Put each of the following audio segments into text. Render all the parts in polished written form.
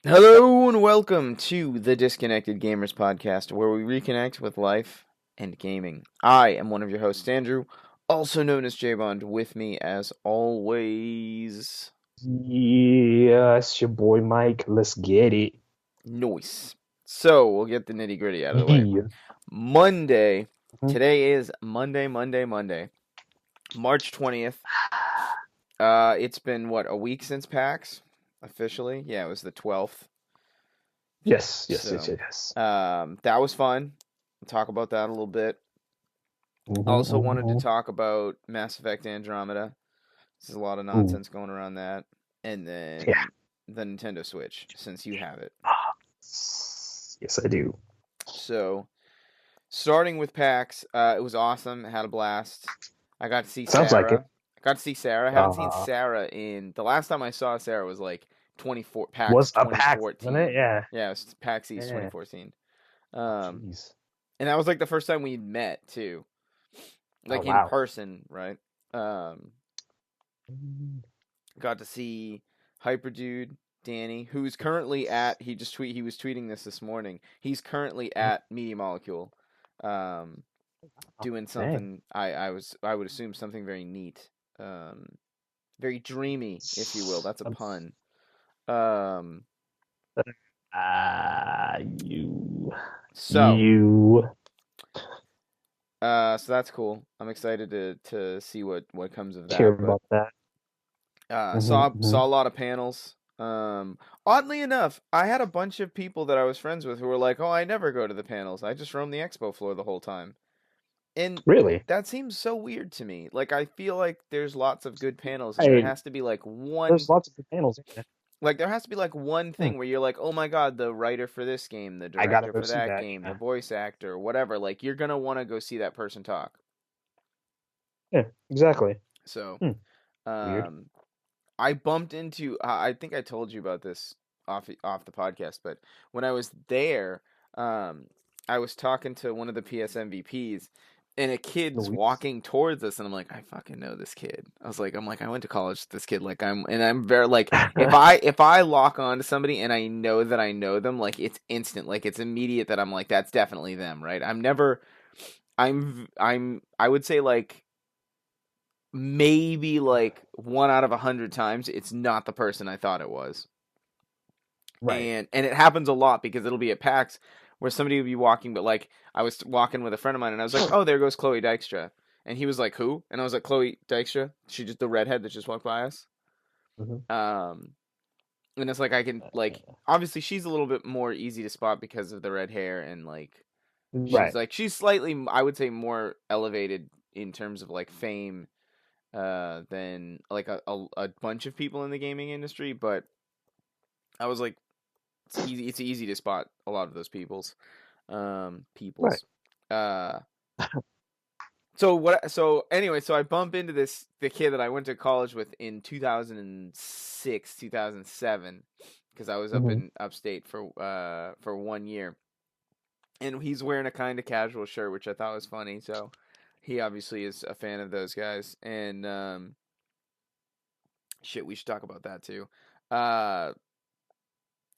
Hello and welcome to the Disconnected Gamers podcast, where we reconnect with life and gaming. I am one of your hosts, Andrew, also known as J-Bond. With me, as always, Yes, your boy Mike. Let's get it. Noise. So we'll get the nitty gritty out of the way. Yeah. Monday. Mhm. Today is Monday, March 20th. It's been what, a week since PAX officially? Yeah, it was the 12th. Yes, yes, yes, So, yes, yes. that was fun. We'll talk about that a little bit. Also wanted to Mm-hmm. talk about Mass Effect Andromeda. There's a lot of Ooh, nonsense going around that. And yeah. then the Nintendo Switch, since you have it. Yes, I do. So, starting with PAX, it was awesome. Had a blast. I got to see Sounds like it. Sarah. I got to see Sarah. I haven't seen Uh, Sarah in the last time I saw Sarah was like 24 PAX was a PAX, wasn't it? 2014. Yeah. Yeah, it was PAX East Yeah. 2014. Oh, Um, jeez. and that was like the first time we met too, Oh, like in wow. person, right? Um, Mm. Got to see Hyper Dude Danny, who's currently at. He was tweeting this morning. He's currently at Media Molecule, um, Oh, doing dang. something. I would assume something very neat, very dreamy, if you will. That's a pun. Um, You. so You so that's cool. I'm excited to see what comes of care that. But about that. saw Hmm. a lot of panels. Oddly enough, I had a bunch of people that I was friends with who were like, "Oh, I never go to the panels. I just roam the expo floor the whole time." And Really? that seems so weird to me. Like I feel like there's lots of good panels, and there I has to be like one, There's lots of good panels. Yeah. like there has to be like one Hmm. thing where you're like, "Oh my God, the writer for this game, the I gotta director go for see that that. game, the Yeah. voice actor, whatever." Like you're gonna want to go see that person talk. Yeah. Exactly. So, Hmm. Weird. um, I bumped into. I think I told you about this off the podcast, but when I was there, um, I was talking to one of the PS MVPs, and a kid's Noise. walking towards us, and I'm like, I fucking know this kid. I went to college with this kid. I'm very like, if I lock on to somebody and I know that I know them, like it's instant, like it's immediate that I'm like, that's definitely them, right? I would say like maybe like 1 out of 100 times it's not the person I thought it was. Right. And it happens a lot because it'll be at PAX where somebody would be walking, but like I was walking with a friend of mine and I was like, oh, there goes Chloe Dykstra. And he was like, who? And I was like, Chloe Dykstra. She just the redhead that just walked by us. Hmm. Um and it's like I can like obviously she's a little bit more easy to spot because of the red hair and like Right. she's slightly I would say more elevated in terms of like fame than like a bunch of people in the gaming industry, but I was like, it's easy to spot a lot of those Right. peoples. Uh, so anyway, so I bump into the kid that I went to college with in 2006, 2007, because I was up Hmm. in upstate for 1 year, and he's wearing a kind of casual shirt, which I thought was funny. So he obviously is a fan of those guys, and shit, we should talk about that too. Uh,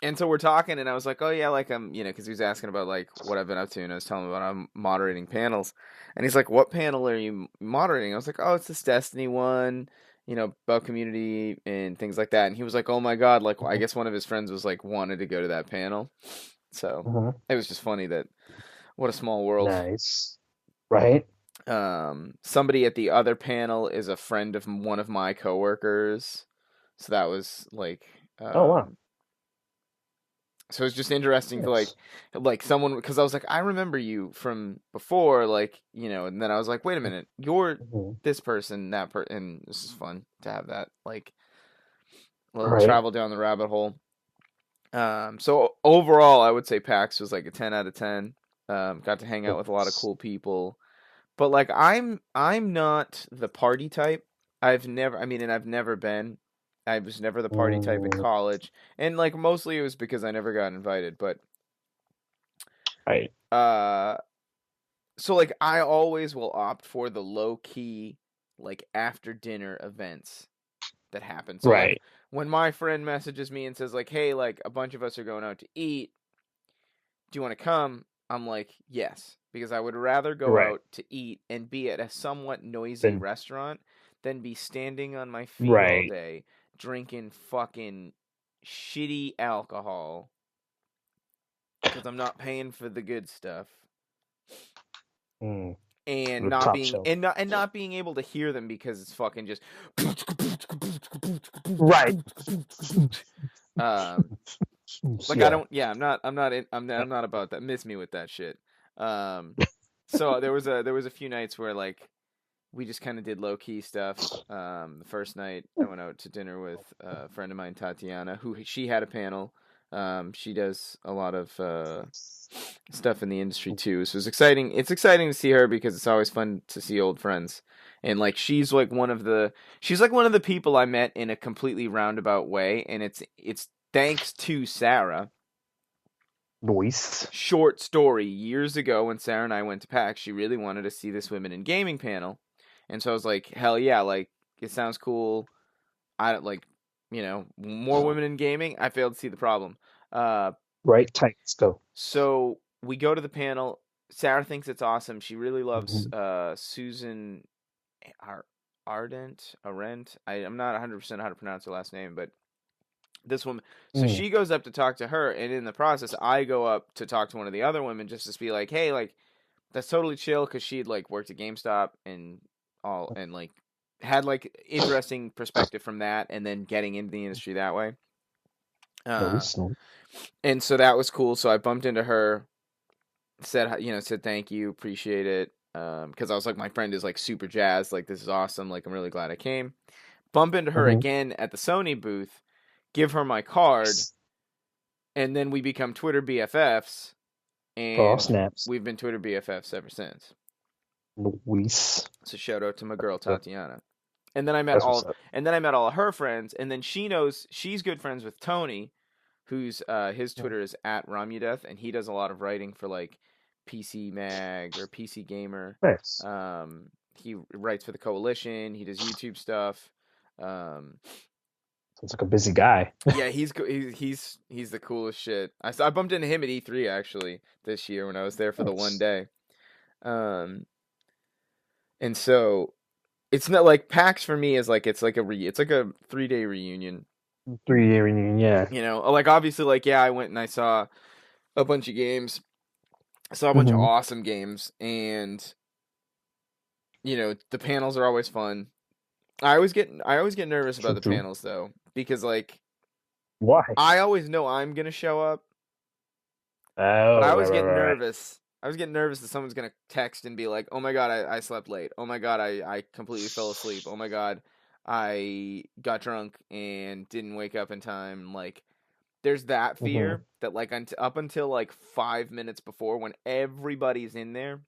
And so we're talking, and I was like, "Oh yeah, like because he was asking about like what I've been up to, and I was telling him about I'm moderating panels, and he's like, "What panel are you moderating?" I was like, "Oh, it's this Destiny one, about community and things like that." And he was like, "Oh my God!" Like I Hmm. guess one of his friends was like wanted to go to that panel, so Hmm. it was just funny that what a small world. Nice. Right. Somebody at the other panel is a friend of one of my coworkers, so that was like, Oh, wow. um, so it's just interesting to Nice. like someone because I was like I remember you from before like and then I was like wait a minute you're Hmm. this person that person and this is fun to have that like little Right. travel down the rabbit hole. So overall I would say PAX was like a 10 out of 10. Got to hang out with a lot of Nice. cool people, but like I'm not the party type. I've never been. I was never the party type in Mm, college, and like mostly it was because I never got invited. But right. uh, so like I always will opt for the low key, like after dinner events that happen. So like Right. when my friend messages me and says like, "Hey, like a bunch of us are going out to eat. Do you want to come?" I'm like, "Yes," because I would rather go Right. out to eat and be at a somewhat noisy Then restaurant than be standing on my feet all right. day drinking fucking shitty alcohol because I'm not paying for the good stuff. Mm, And the not top being shelf. and not being able to hear them because it's fucking just Right. um like I Yeah. don't yeah I'm not about that. Miss me with that shit. um so there was a few nights where like we just kind of did low key stuff. The first night I went out to dinner with a friend of mine, Tatiana, who she had a panel. She does a lot of stuff in the industry too. So it's exciting. It's exciting to see her because it's always fun to see old friends. And like she's like one of the people I met in a completely roundabout way, and it's thanks to Sarah. Noise. Short story, years ago when Sarah and I went to PAX, she really wanted to see this women in gaming panel. And so I was like, hell yeah, like it sounds cool. I don't like, more women in gaming. I failed to see the problem. Uh, Right. Tight. Let's go. so we go to the panel. Sarah thinks it's awesome. She really loves Mhm. Susan Ar- Ardent, Arendt. I'm not 100% how to pronounce her last name, but this woman. So Mm. she goes up to talk to her, and in the process, I go up to talk to one of the other women just to be like, hey, like that's totally chill because she'd like worked at GameStop and all and like had like interesting perspective from that, and then getting into the industry that way. Uh, Noise. Noise. and so that was cool. So I bumped into her, said thank you, appreciate it. Because I was like, my friend is like super jazzed, like this is awesome, like I'm really glad I came. Bump into her Mm-hmm. again at the Sony booth, give her my card, and then we become Twitter BFFs, Oh, and snaps. we've been Twitter BFFs ever since. Noise. So shout out to my girl So Tatiana. And then I met that's what's all up. and then I met all of her friends, and then she's good friends with Tony, who's his Mm. Twitter is at Romudeth, and he does a lot of writing for like PC Mag or PC Gamer. Nice. He writes for the Coalition. He does YouTube stuff. Um, Sounds like a busy guy. yeah, he's the coolest shit. I bumped into him at E3 actually this year when I was there for the one Nice. day. Um, and so it's not like PAX for me is like it's like a 3 day reunion. 3 year reunion. Yeah. Like obviously like yeah, I went and I saw a bunch of games. I saw a bunch of Mm-hmm. awesome games, and the panels are always fun. I always get nervous about True. the True. panels though, because like Why? I always know I'm gonna show up, but I Oh, right, always right, get right, nervous. I always get nervous that someone's gonna text and be like, "Oh my god, I slept late. Oh my god, I completely fell asleep. Oh my god, I got drunk and didn't wake up in time." Like, there's that right. Mm-hmm. fear that like up until like 5 minutes before, when everybody's in there,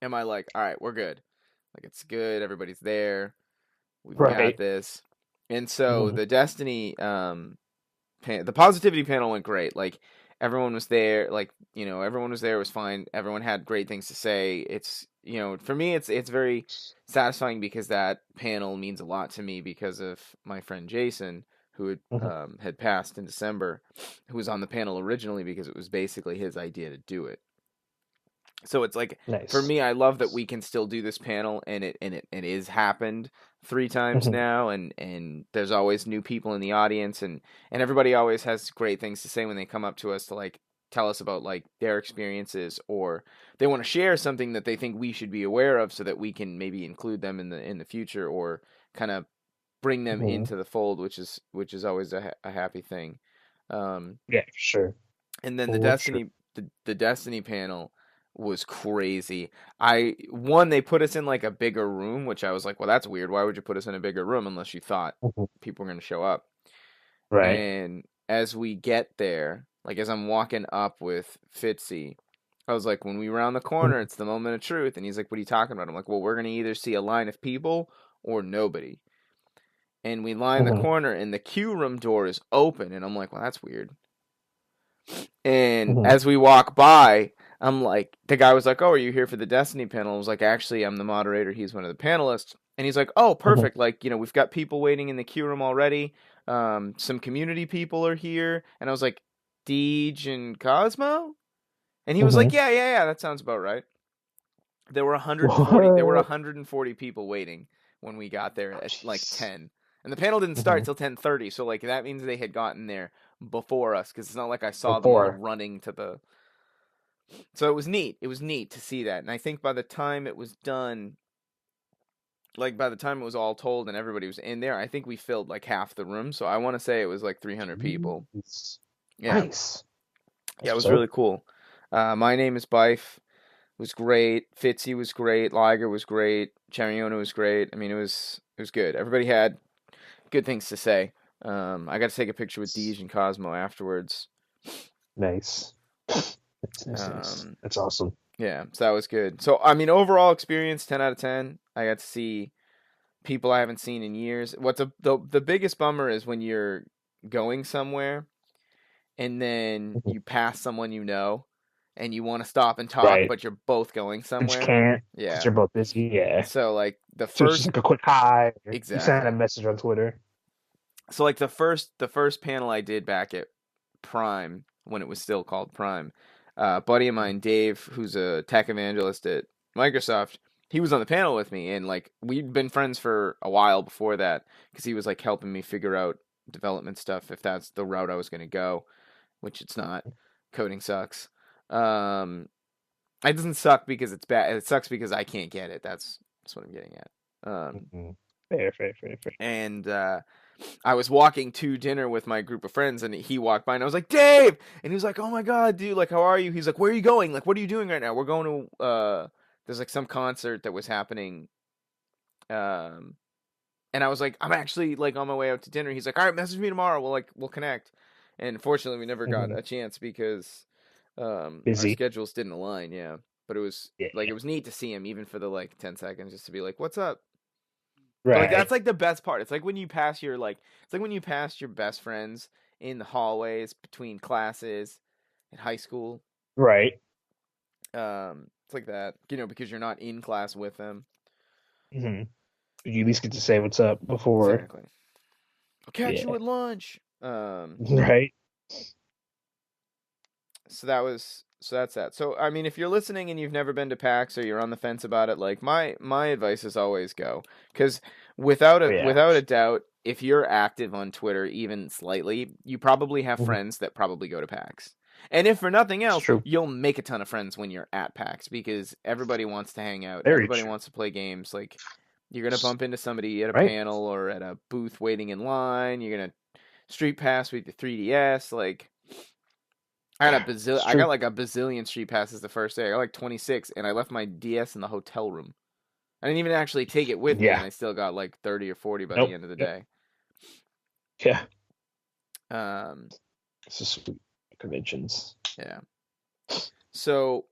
am I like, all right, we're good. Like it's good. Everybody's there. We've got Right. this. And so Mm-hmm. the Destiny the positivity panel went great. Like everyone was there. Like everyone was there. It was fine. Everyone had great things to say. It's for me, it's very satisfying because that panel means a lot to me because of my friend Jason, who Mm-hmm. had passed in December, who was on the panel originally because it was basically his idea to do it. So it's like for Nice. me, I love that we can still do this panel, and it is happened 3 times Mm-hmm. now, and there's always new people in the audience, and everybody always has great things to say when they come up to us to like tell us about like their experiences, or they want to share something that they think we should be aware of so that we can maybe include them in the future, or kind of bring them Mm-hmm. into the fold, which is always a happy thing. Um, Yeah, for sure. and then the For sure. Destiny panel was crazy. They put us in like a bigger room, which I was like, well, that's weird. Why would you put us in a bigger room unless you thought Mm-hmm. people were going to show up? Right. And as we get there, like as I'm walking up with Fitzy, I was like, when we round the corner, Mm-hmm. it's the moment of truth. And he's like, what are you talking about? I'm like, well, we're going to either see a line of people or nobody. And we line the Mm-hmm. corner, and the queue room door is open. And I'm like, well, that's weird. And Mm-hmm. as we walk by, I'm like, the guy was like, "Oh, are you here for the Destiny panel?" I was like, "Actually, I'm the moderator. He's one of the panelists." And he's like, "Oh, Mhm. perfect. Like, we've got people waiting in the queue room already. Some community people are here." And I was like, "Deej and Cosmo?" And he was like, Mhm. "Yeah, yeah, yeah. That sounds about right." There were 140. There were What? 140 people waiting when we got there Oh, at like jeez. 10. And the panel didn't start Mhm. till 10:30, so like that means they had gotten there before us cuz it's not like I saw them all Before. running to the. So it was neat. It was neat to see that. And I think by the time it was done, like by the time it was all told and everybody was in there, I think we filled like half the room. So I want to say it was like 300 people. Jeez. Yeah. Nice. Yeah, That's it what's was really up. cool. My name is Bife. Was great. Fitzy was great. Liger was great. Chariona was great. I mean, it was good. Everybody had good things to say. I got to take a picture with Deej and Cosmo afterwards. Nice. Nice, nice, nice. Um, That's awesome. yeah, so that was good. So I mean, overall experience, 10 out of 10. I got to see people I haven't seen in years. The biggest bummer is when you're going somewhere and then Mhm. you pass someone and you want to stop and talk, Right. but you're both going But you somewhere. can't because Yeah. you're both busy. Yeah. So like the So it's just first like a quick hi. Or you send a exactly. message on Twitter. So like the first panel I did back at Prime when it was still called Prime, buddy of mine, Dave, who's a tech evangelist at Microsoft, he was on the panel with me, and like we'd been friends for a while before that because he was like helping me figure out development stuff if that's the route I was going to go, which it's not. Coding sucks. Um, it doesn't suck because it's bad. It sucks because I can't get it. That's what I'm getting at. Mhm. Fair, fair, fair, fair. And I was walking to dinner with my group of friends, and he walked by, and I was like, "Dave!" And he was like, "Oh my God, dude! Like, how are you?" He's like, "Where are you going? Like, what are you doing right now?" We're going to there's like some concert that was happening, um, and I was like, "I'm actually like on my way out to dinner." He's like, "All right, message me tomorrow. We'll connect." And fortunately, we never got Mhm. a chance because our Busy. schedules didn't align. Yeah, but Yeah. it was neat to see him even for the like 10 seconds, just to be like, "What's up?" But like that's Right. like the best part. It's like when you pass your best friends in the hallways between classes in high school. Right. It's like that, because you're not in class with them. hmm You at least get to say what's up before. Exactly. I'll catch you Yeah. at lunch. Right. So that's that. So I mean, if you're listening and you've never been to PAX or you're on the fence about it, like my advice is always go, because Oh yeah. without a doubt, if you're active on Twitter even slightly, you probably have Mhm. friends that probably go to PAX. And if for nothing It's else, true. you'll make a ton of friends when you're at PAX because everybody wants to hang out, Very everybody true. wants to play games. Like you're gonna bump into somebody at a Right. panel or at a booth waiting in line. You're gonna street pass with the 3DS, like. It's I got true. like a bazillion street passes the first day. I got like 26, and I left my DS in the hotel room. I didn't even actually take it with me, and Yeah. I still got like 30 or 40 by the Nope. end of the Yep. day. Yeah. Um, It's just sweet conventions. yeah. So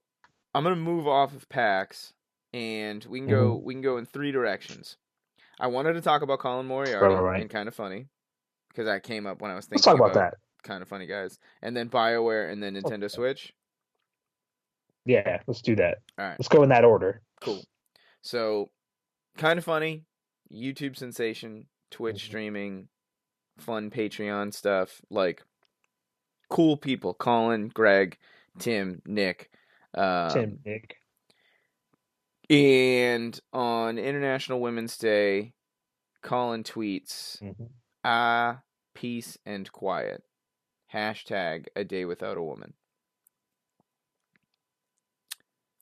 I'm gonna move off of PAX, and hmm we can go in three directions. I wanted to talk about Colin Right, right, Moriarty right. and Kind of Funny because that came up when I was Let's talk thinking about about that. Kind of Funny guys, and then BioWare, and then Let's talk Nintendo about that. Switch. Yeah, let's do that. All right, Let's go in that order. cool. So Kind of Funny, YouTube sensation, Twitch Mhm. streaming, fun Patreon stuff, like cool people. Colin, Greg, Tim, Nick. Tim, Um, Nick. and on International Women's Day, Colin tweets, hmm ah, peace and quiet. Hashtag a day without a woman.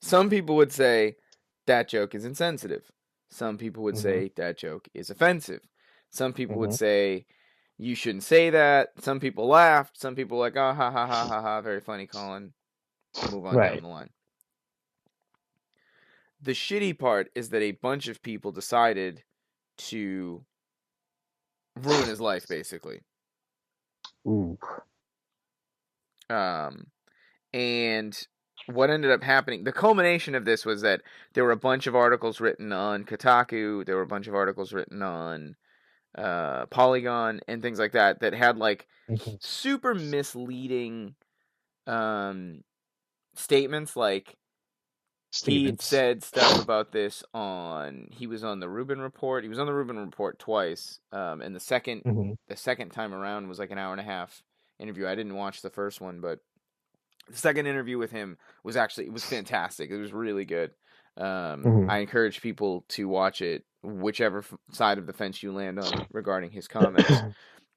Some people would say that joke is insensitive. Some people would hmm say that joke is offensive. Some people would hmm say you shouldn't say that. Some people laughed. Some people were like, oh, ha, ha, ha, ha, ha, very funny, Colin. Move on down Right. the line. The shitty part is that a bunch of people decided to ruin his life, basically. Ooh. Um, and what ended up happening, the culmination of this was that there were a bunch of articles written on Kotaku, there were a bunch of articles written on Polygon, and things like that had like hmm super misleading um, statements like he'd Statements. said stuff about this on he was on the Rubin Report. He was on the Rubin Report twice. And Hmm. the second time around was like an hour and a half interview. I didn't watch the first one, but the second interview with him was actually it was fantastic. It was really good. Hmm. I encourage people to watch it, whichever side of the fence you land on regarding his comments.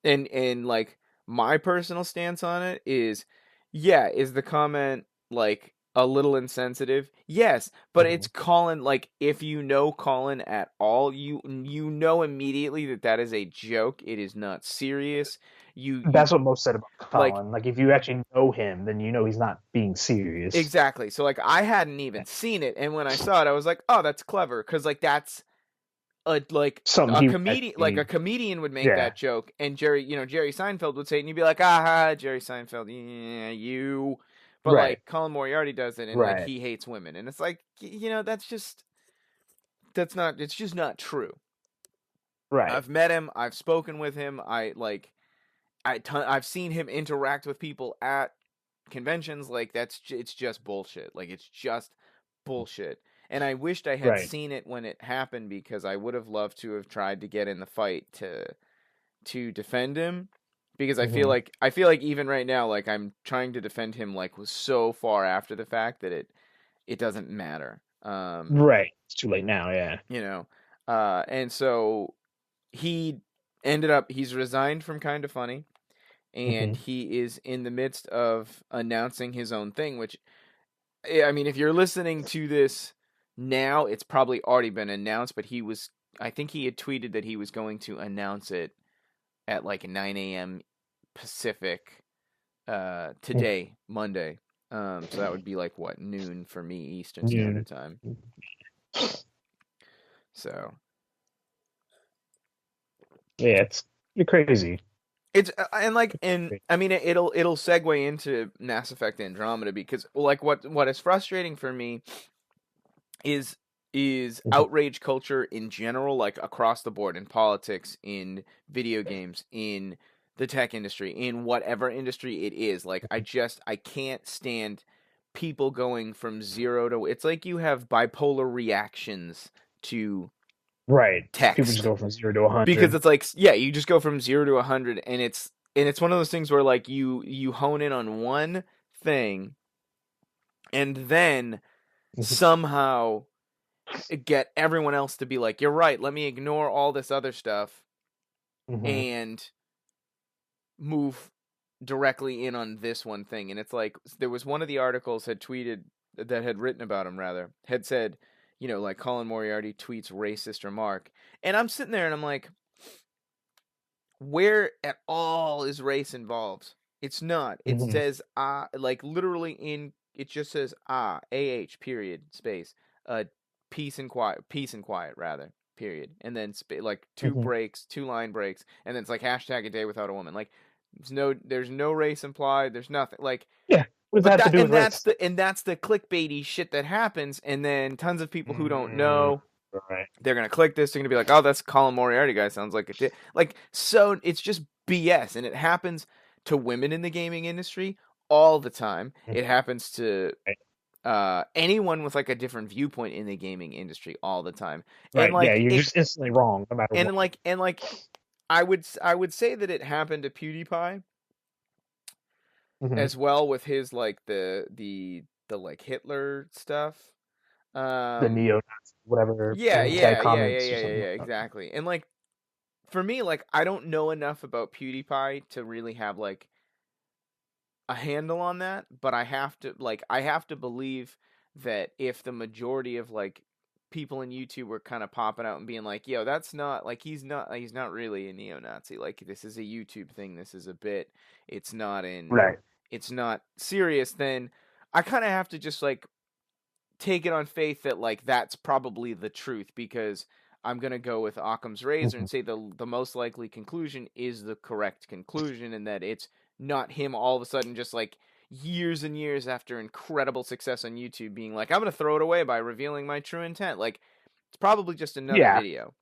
And like my personal stance on it is, yeah, is the comment like a little insensitive? Yes, but Hmm. it's Colin. Like if you know Colin at all, you know immediately that that is a joke. It is not serious. You That's what most said about like Colin. Like, if you actually know him, then you know he's not being serious. exactly. So like I hadn't even seen it, and when I saw it, I was like, oh, that's clever, because like that's Something a he would comedian like a actually, comedian would make yeah, that joke, and Jerry Seinfeld would say it, and you'd be like, aha, Jerry Seinfeld, yeah, you. But right, like Colin Moriarty does it, and like right, he hates women, and it's like that's it's just not true. right, I've met him, I've spoken with him, I've seen him interact with people at conventions. Like it's just bullshit. Like it's just bullshit. And I wished I had right. seen it when it happened, because I would have loved to have tried to get in the fight to defend him, because Hmm. I feel like even right now, like I'm trying to defend him like was so far after the fact that it doesn't matter. Right. It's too late now. Yeah. You know. And so he he's resigned from Kind of Funny, and Hmm. he is in the midst of announcing his own thing, which, I mean, if you're listening to this now, it's probably already been announced, but I think he had tweeted that he was going to announce it at like 9 a.m. Pacific today, Monday. So that would be like what, noon for me Eastern Yeah. Standard Time. So Yeah. It's you're crazy. it's and I mean it'll segue into Mass Effect Andromeda, because like what is frustrating for me is Mhm. outrage culture in general, like across the board, in politics, in video games, in the tech industry, in whatever industry it is. Like I can't stand people going from zero to, it's like you have bipolar reactions to Right. People just text, go from 0 to 100. because it's like, yeah, you just go from 0 to 100, and it's one of those things where like you hone in on one thing, and then Mhm. somehow get everyone else to be like, you're right, let me ignore all this other stuff Mhm. and move directly in on this one thing. And it's like, there was one of the articles had tweeted, that had written about him rather, had said, like Colin Moriarty tweets racist remark. And I'm sitting there and I'm like, where at all is race involved? It's not. It Mhm. says like literally it just says period space peace and quiet rather period, and then like Mhm. two line breaks, and then it's like hashtag a day without a woman. Like there's no race implied. There's nothing like. Yeah. What does that But have to do with race? that's the clickbaity shit that happens, and then tons of people who don't Mm, know, right. they're gonna click this. They're gonna be like, "Oh, that's Colin Moriarty guy. Sounds like a dick." Like, so it's just BS, and it happens to women in the gaming industry all the time. Mhm. It happens to Right. anyone with like a different viewpoint in the gaming industry all the time. And Right. Yeah. like You're it, just instantly wrong no matter what. and like I would say that it happened to PewDiePie Mhm. as well, with his like the like Hitler stuff. The Um, neo whatever anti comments or something like that. exactly. And like for me, like I don't know enough about PewDiePie to really have like a handle on that, but I have to believe that if the majority of like people in YouTube were kind of popping out and being like, "Yo, that's not like he's not really a neo-Nazi. Like this is a YouTube thing. This is a bit. It's not in Right. it's not serious." Then I kind of have to just like take it on faith that like that's probably the truth, because I'm gonna go with Occam's razor Mhm. and say the most likely conclusion is the correct conclusion, and that it's not him all of a sudden just like years and years after incredible success on YouTube being like, I'm gonna throw it away by revealing my true intent. Like it's probably just another Yeah. video.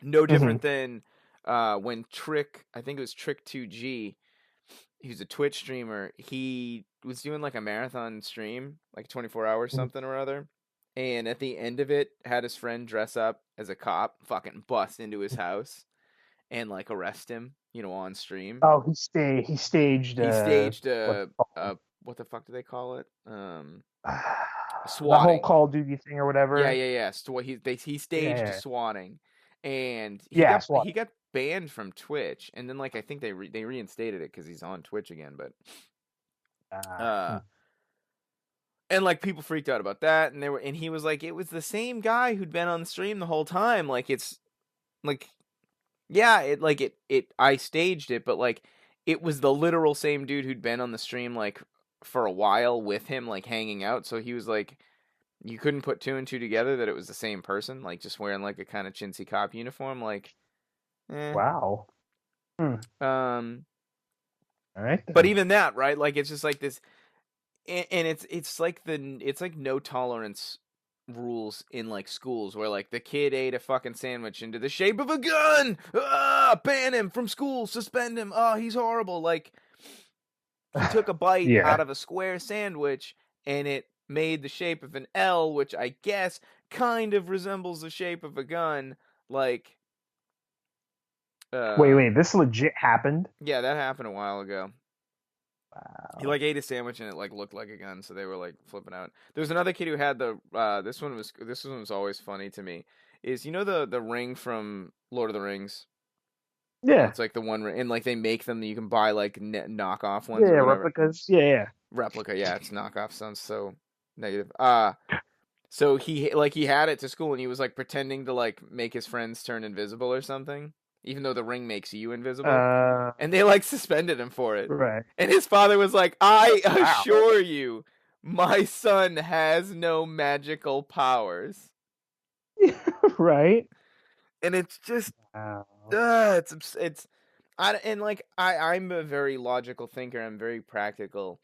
No Mhm. different than when I think it was Trick 2G, He's a Twitch streamer. He was doing like a marathon stream, like 24 hours Mhm. something or other. And at the end of it, had his friend dress up as a cop, fucking bust into his house and like arrest him, on stream. Oh, he staged He staged what's it called? what the fuck do they call it? The whole Swatting. Call of Duty thing or Yeah, whatever. yeah, yeah. He staged Yeah, swatting, and yeah, he SWAT. got banned from Twitch, and then like I think they reinstated it because he's on Twitch again. But uh, Hmm. and like people freaked out about that, and he was like, it was the same guy who'd been on the stream the whole time. Like it's like yeah, it I staged it, but like it was the literal same dude who'd been on the stream like for a while with him, like hanging out. So he was like, you couldn't put two and two together that it was the same person, like just wearing like a kind of chintzy cop uniform, like, eh. Wow. Hmm. Um, All right but then. even that, right? Like it's just like this, and it's like no tolerance rules in like schools where like the kid ate a fucking sandwich into the shape of a gun. Ah, ban him from school, suspend him. Oh, he's horrible. Like he took a bite out Yeah. of a square sandwich and it made the shape of an L, which I guess kind of resembles the shape of a gun. Like, Wait. um, This legit happened? yeah, that happened a while ago. He Wow. like ate a sandwich and it like looked like a gun, so they were like flipping out. There was another kid who had the this one was always funny to me. Is the ring from Lord of the Rings? And Yeah. it's like the one and like they make them that you can buy like knockoff ones or Yeah. whatever. Replicas. Yeah. Replica, yeah, it's knockoff. Sounds so negative. So he had it to school and he was like pretending to like make his friends turn invisible or something, even though the ring makes you Yeah. invisible. And they like suspended him for it. Right. And his father was like, "I Wow. assure you, my son has no magical powers." Right. And it's just Wow. it's I and like I'm a very logical thinker. I'm very practical.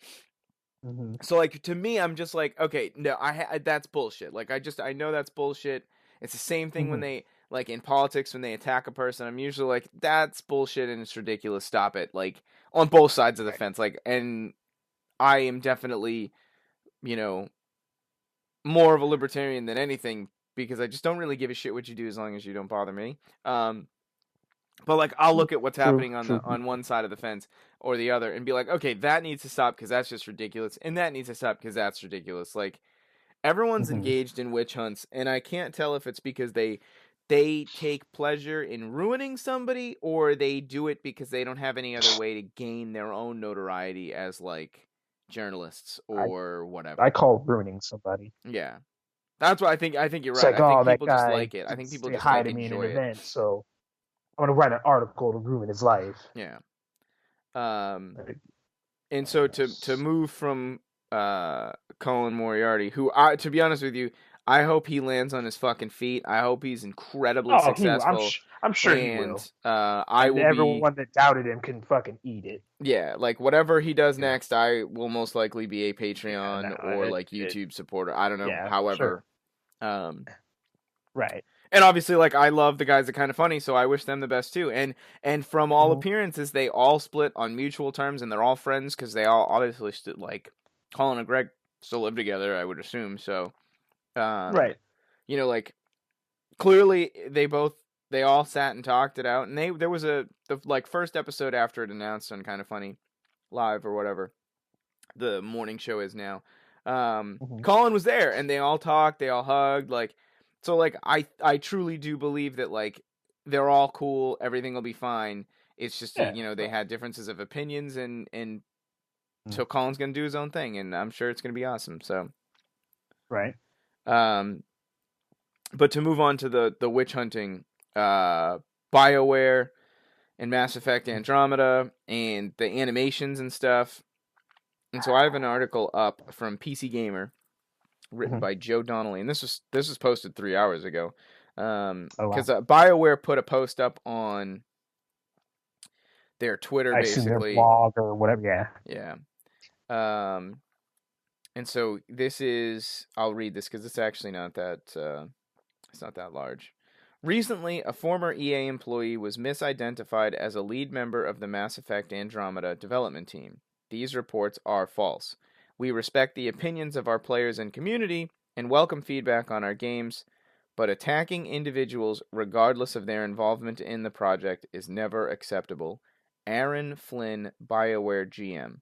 Hmm. So like to me, I'm just like, okay, no, that's bullshit. Like I know that's bullshit. It's the same thing when Hmm. they like in politics when they attack a person. I'm usually like, that's bullshit and it's ridiculous. Stop it. Like on both sides of the Right. fence. Like, and I am definitely, you know, more of a libertarian than anything because I just don't really give a shit what you do as long as you don't bother me. Um, but like I'll look at what's True. happening on True. one side of the fence or the other and be like, okay, that needs to stop because that's just ridiculous, and that needs to stop because that's ridiculous. Like everyone's Hmm. engaged in witch hunts, and I can't tell if it's because they take pleasure in ruining somebody or they do it because they don't have any other way to gain their own notoriety as like journalists I or I whatever. call ruining somebody. Yeah. That's what I think. I think you're It's right. like, I think oh, that people just guy like it. I didn't think people say just hi like to me in an enjoy it. event, so I'm gonna write an article to ruin his life. Yeah. Um Like, and so to yes. move from Colin Moriarty, who I to be honest with you, I hope he lands on his fucking feet. I hope he's incredibly Oh, he will. successful I'm sure he and will. I And will be everyone that doubted him can fucking eat it. yeah, like whatever he does You know. next, I will most likely be a Yeah. No. Patreon or like It. YouTube supporter. I don't know, Yeah. Sure. however. Um Right. And obviously, like I love the guys that Kind of Funny, so I wish them the best too. And from all Hmm. appearances, they all split on mutual terms, and they're all friends because they all obviously like Colin and Greg still live together. I would assume so. Um, Right. like clearly they all sat and talked it out, and there was the like first episode after it announced on Kind of Funny live or whatever the morning show is now. Hmm. Colin was there, and they all talked, they all hugged, like so. Like I truly do believe that like they're all cool, everything will be fine. It's just Yeah. they had differences of opinions, and Mhm. so Colin's gonna do his own thing, and I'm sure it's gonna be awesome. So, Right. um, but to move on to the witch hunting, BioWare and Mass Effect Mhm. Andromeda and the animations and stuff. And so I have an article up from PC Gamer written Mhm. by Joe Donnelly, and this was posted 3 hours ago. Oh wow. Because BioWare put a post up on their Twitter, I assume their basically. blog or whatever. Yeah. Yeah. Um, and so this is I'll read this because it's actually not that it's not that large. Recently, a former EA employee was misidentified as a lead member of the Mass Effect Andromeda development team. These reports are false. We respect the opinions of our players and community and welcome feedback on our games, but attacking individuals regardless of their involvement in the project is never acceptable. Aaron Flynn, BioWare GM.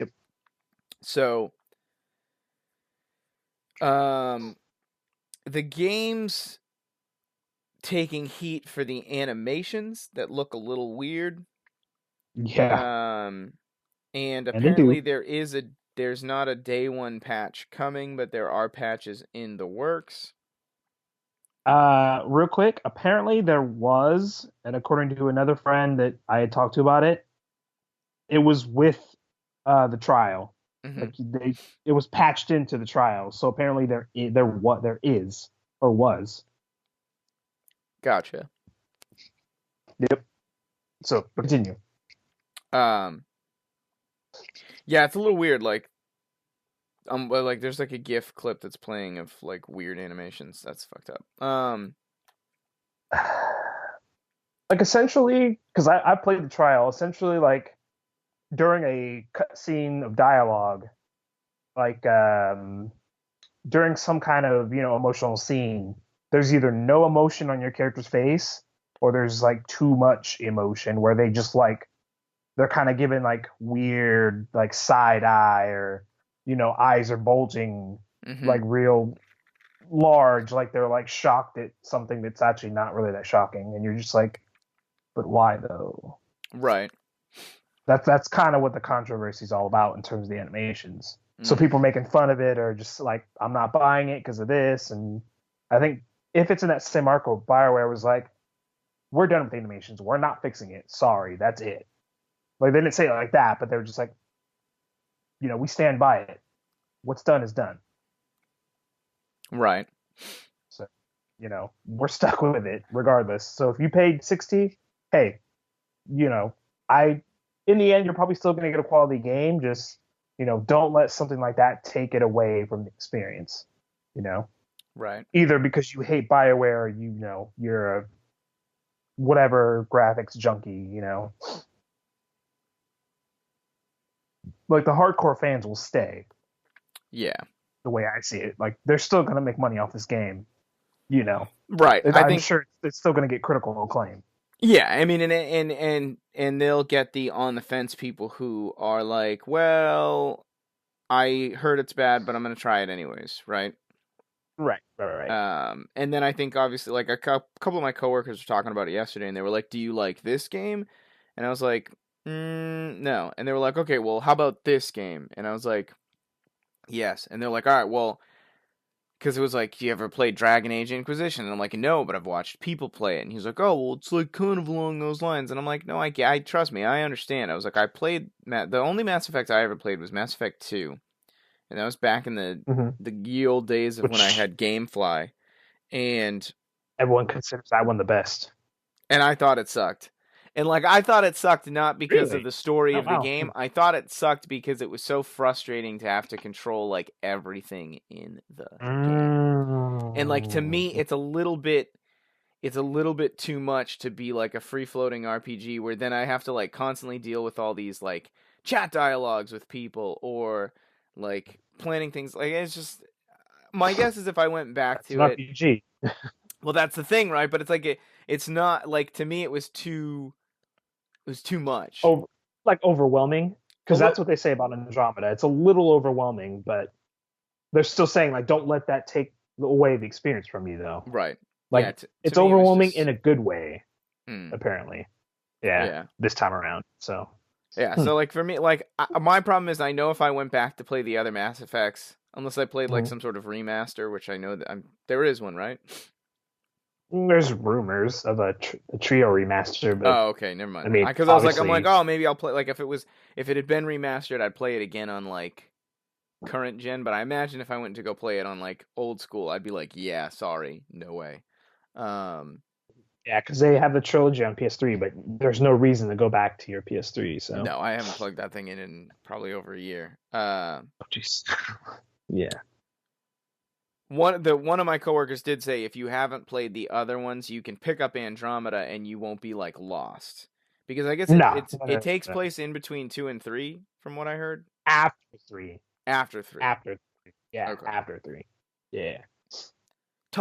Yep. So, um, the game's taking heat for the animations that look a little weird. Yeah, And and they do. apparently there's not a day one patch coming, but there are patches in the works. Real quick, apparently there was, and according to another friend that I had talked to about it was with the trial. Hmm. Like it was patched into the trial. So apparently there is or was. Gotcha. Yep. So continue. Um, yeah, it's a little weird. But like there's like a GIF clip that's playing of like weird animations. That's fucked up. Like essentially, because I played the trial. Essentially, like during a cut scene of dialogue, like during some kind of emotional scene, there's either no emotion on your character's face or there's like too much emotion where they just like they're kind of given like weird like side eye or eyes are bulging Hmm. like real large like they're like shocked at something that's actually not really that shocking and you're just like but why though. Right. That's kind of what the controversy is all about in terms of the animations. So Mm. people making fun of it or just like I'm not buying it because of this. And I think if it's in that same article, Bioware was like, "We're done with the animations. We're not fixing it. Sorry, that's it." Like they didn't say it like that, but they were just like, we stand by it. What's done is done. Right. So we're stuck with it regardless. So if you paid 60, hey, you know, I in the end you're probably still going to get a quality game. Just don't let something like that take it away from the experience. You know, Right. either because you hate Bioware, or you're a whatever graphics junkie. Like the hardcore fans will stay. Yeah. The way I see it, like they're still going to make money off this game. You know, Right. I I'm think. sure it's still going to get critical acclaim. Yeah. I mean, and they'll get the on the fence people who are like, well, I heard it's bad, but I'm gonna try it anyways, right? Right, right, right, right. And then I think obviously like a couple of my coworkers were talking about it yesterday, and they were like, "Do you like this game?" And I was like, "No." And they were like, "Okay, well, how about this game?" And I was like, "Yes." And they're like, "All right, well." Because it was like, "You ever played Dragon Age Inquisition?" And I'm like, "No, but I've watched people play it." And he's like, "Oh, well, it's like kind of along those lines." And I'm like, "No, I trust me, I understand." I was like, "I played the only Mass Effect I ever played was Mass Effect 2, and that was back in Mm-hmm. the ye old days of when I Which had GameFly, and everyone considers that one the best. I thought it sucked." And like I thought it sucked not because of Really? the story Oh of the wow. game. I thought it sucked because it was so frustrating to have to control like everything in the game. And like to me Mm. it's a little bit too much to be like a free floating RPG where then I have to like constantly deal with all these like chat dialogues with people or like planning things. Like it's just my guess is if I went back That's to an it, RPG. well that's the thing, right? But it's like it's not like to me it was too much. Over, like overwhelming, A because little that's what they say about Andromeda. It's a little overwhelming, but they're still saying like don't let that take away the experience from you though. right. Yeah, Like to it's me it was overwhelming in just a good way, hmm, apparently. Yeah, yeah. this time around. So Yeah, hmm. so like for me, like my problem is I know if I went back to play the other Mass Effects, unless I played like Mhm. some sort of remaster, which I know that there is one, right? There's rumors of a trio remaster, but Oh, okay, never mind. I mean, Because I was like, I'm like, obviously, oh, maybe I'll play like if it had been remastered, I'd play it again on like current gen. But I imagine if I went to go play it on like old school, I'd be like, yeah, sorry, no way. Um, yeah, because they have the trilogy on PS3, but there's no reason to go back to your PS3. So, no, I haven't plugged that thing in probably over a year. oh, jeez, yeah. one of my coworkers did say if you haven't played the other ones, you can pick up Andromeda and you won't be like lost. Because I guess No, no, it no, takes no. place in between 2 and 3 from what I heard. After three. After 3. After three. Yeah, Okay. after three. Yeah.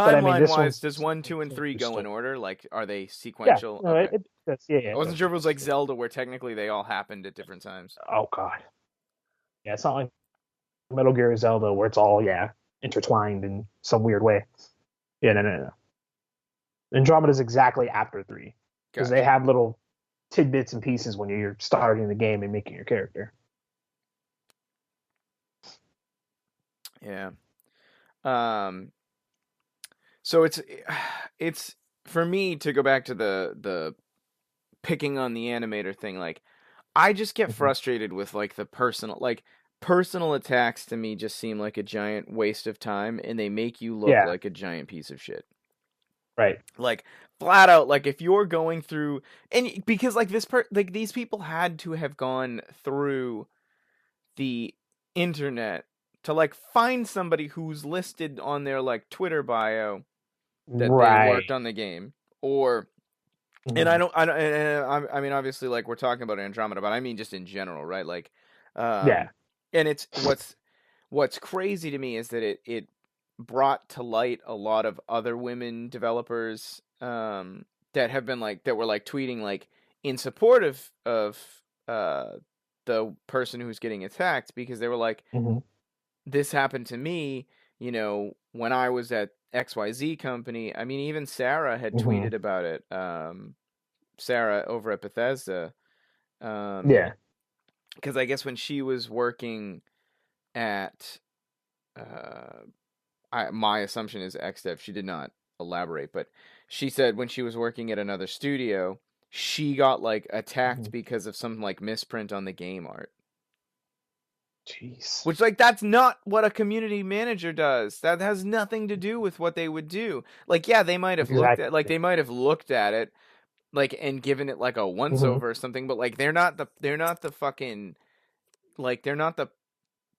But I mean, Timeline this wise, one's does 1, 2 and 3 go in story. order? Like are they Yeah, sequential? no, Okay. it does. Yeah, yeah, I it wasn't does. sure if it was like Zelda where technically they all happened at different times. Oh God. Yeah, it's not like Metal Gear or Zelda where it's all intertwined in some weird way. Yeah, no, no, no. Andromeda is exactly after three because they Gotcha. have little tidbits and pieces when you're starting the game and making your character. Yeah. Um so it's for me to go back to the picking on the animator thing, like I just get Mm-hmm. frustrated with like the personal attacks to me just seem like a giant waste of time and they make you look Yeah, like a giant piece of shit. right. Like flat out like if you're going through and because like like these people had to have gone through the internet to like find somebody who's listed on their like Twitter bio that they Right. worked on the game or and Mm-hmm. I mean obviously like we're talking about Andromeda but I mean just in general right like Yeah. um and it's what's crazy to me is that it brought to light a lot of other women developers that have been like that were like tweeting like in support of uh the person who's getting attacked because they were like Mm-hmm. this happened to me, you know, when I was at XYZ company. I mean, even Sarah had Mm-hmm. tweeted about it. Sarah over at Bethesda. Yeah. Because I guess when she was working at, uh, my assumption is XDev. She did not elaborate, but she said when she was working at another studio, she got like Mm-hmm. attacked because of some like misprint on the game art. Jeez. Which, like, that's not what a community manager does. That has nothing to do with what they would do. Like, yeah, they might have looked at, like, Exactly. they might have looked at it, like, and given it like a once Mm-hmm. over or something. But like, they're not the fucking, like, they're not the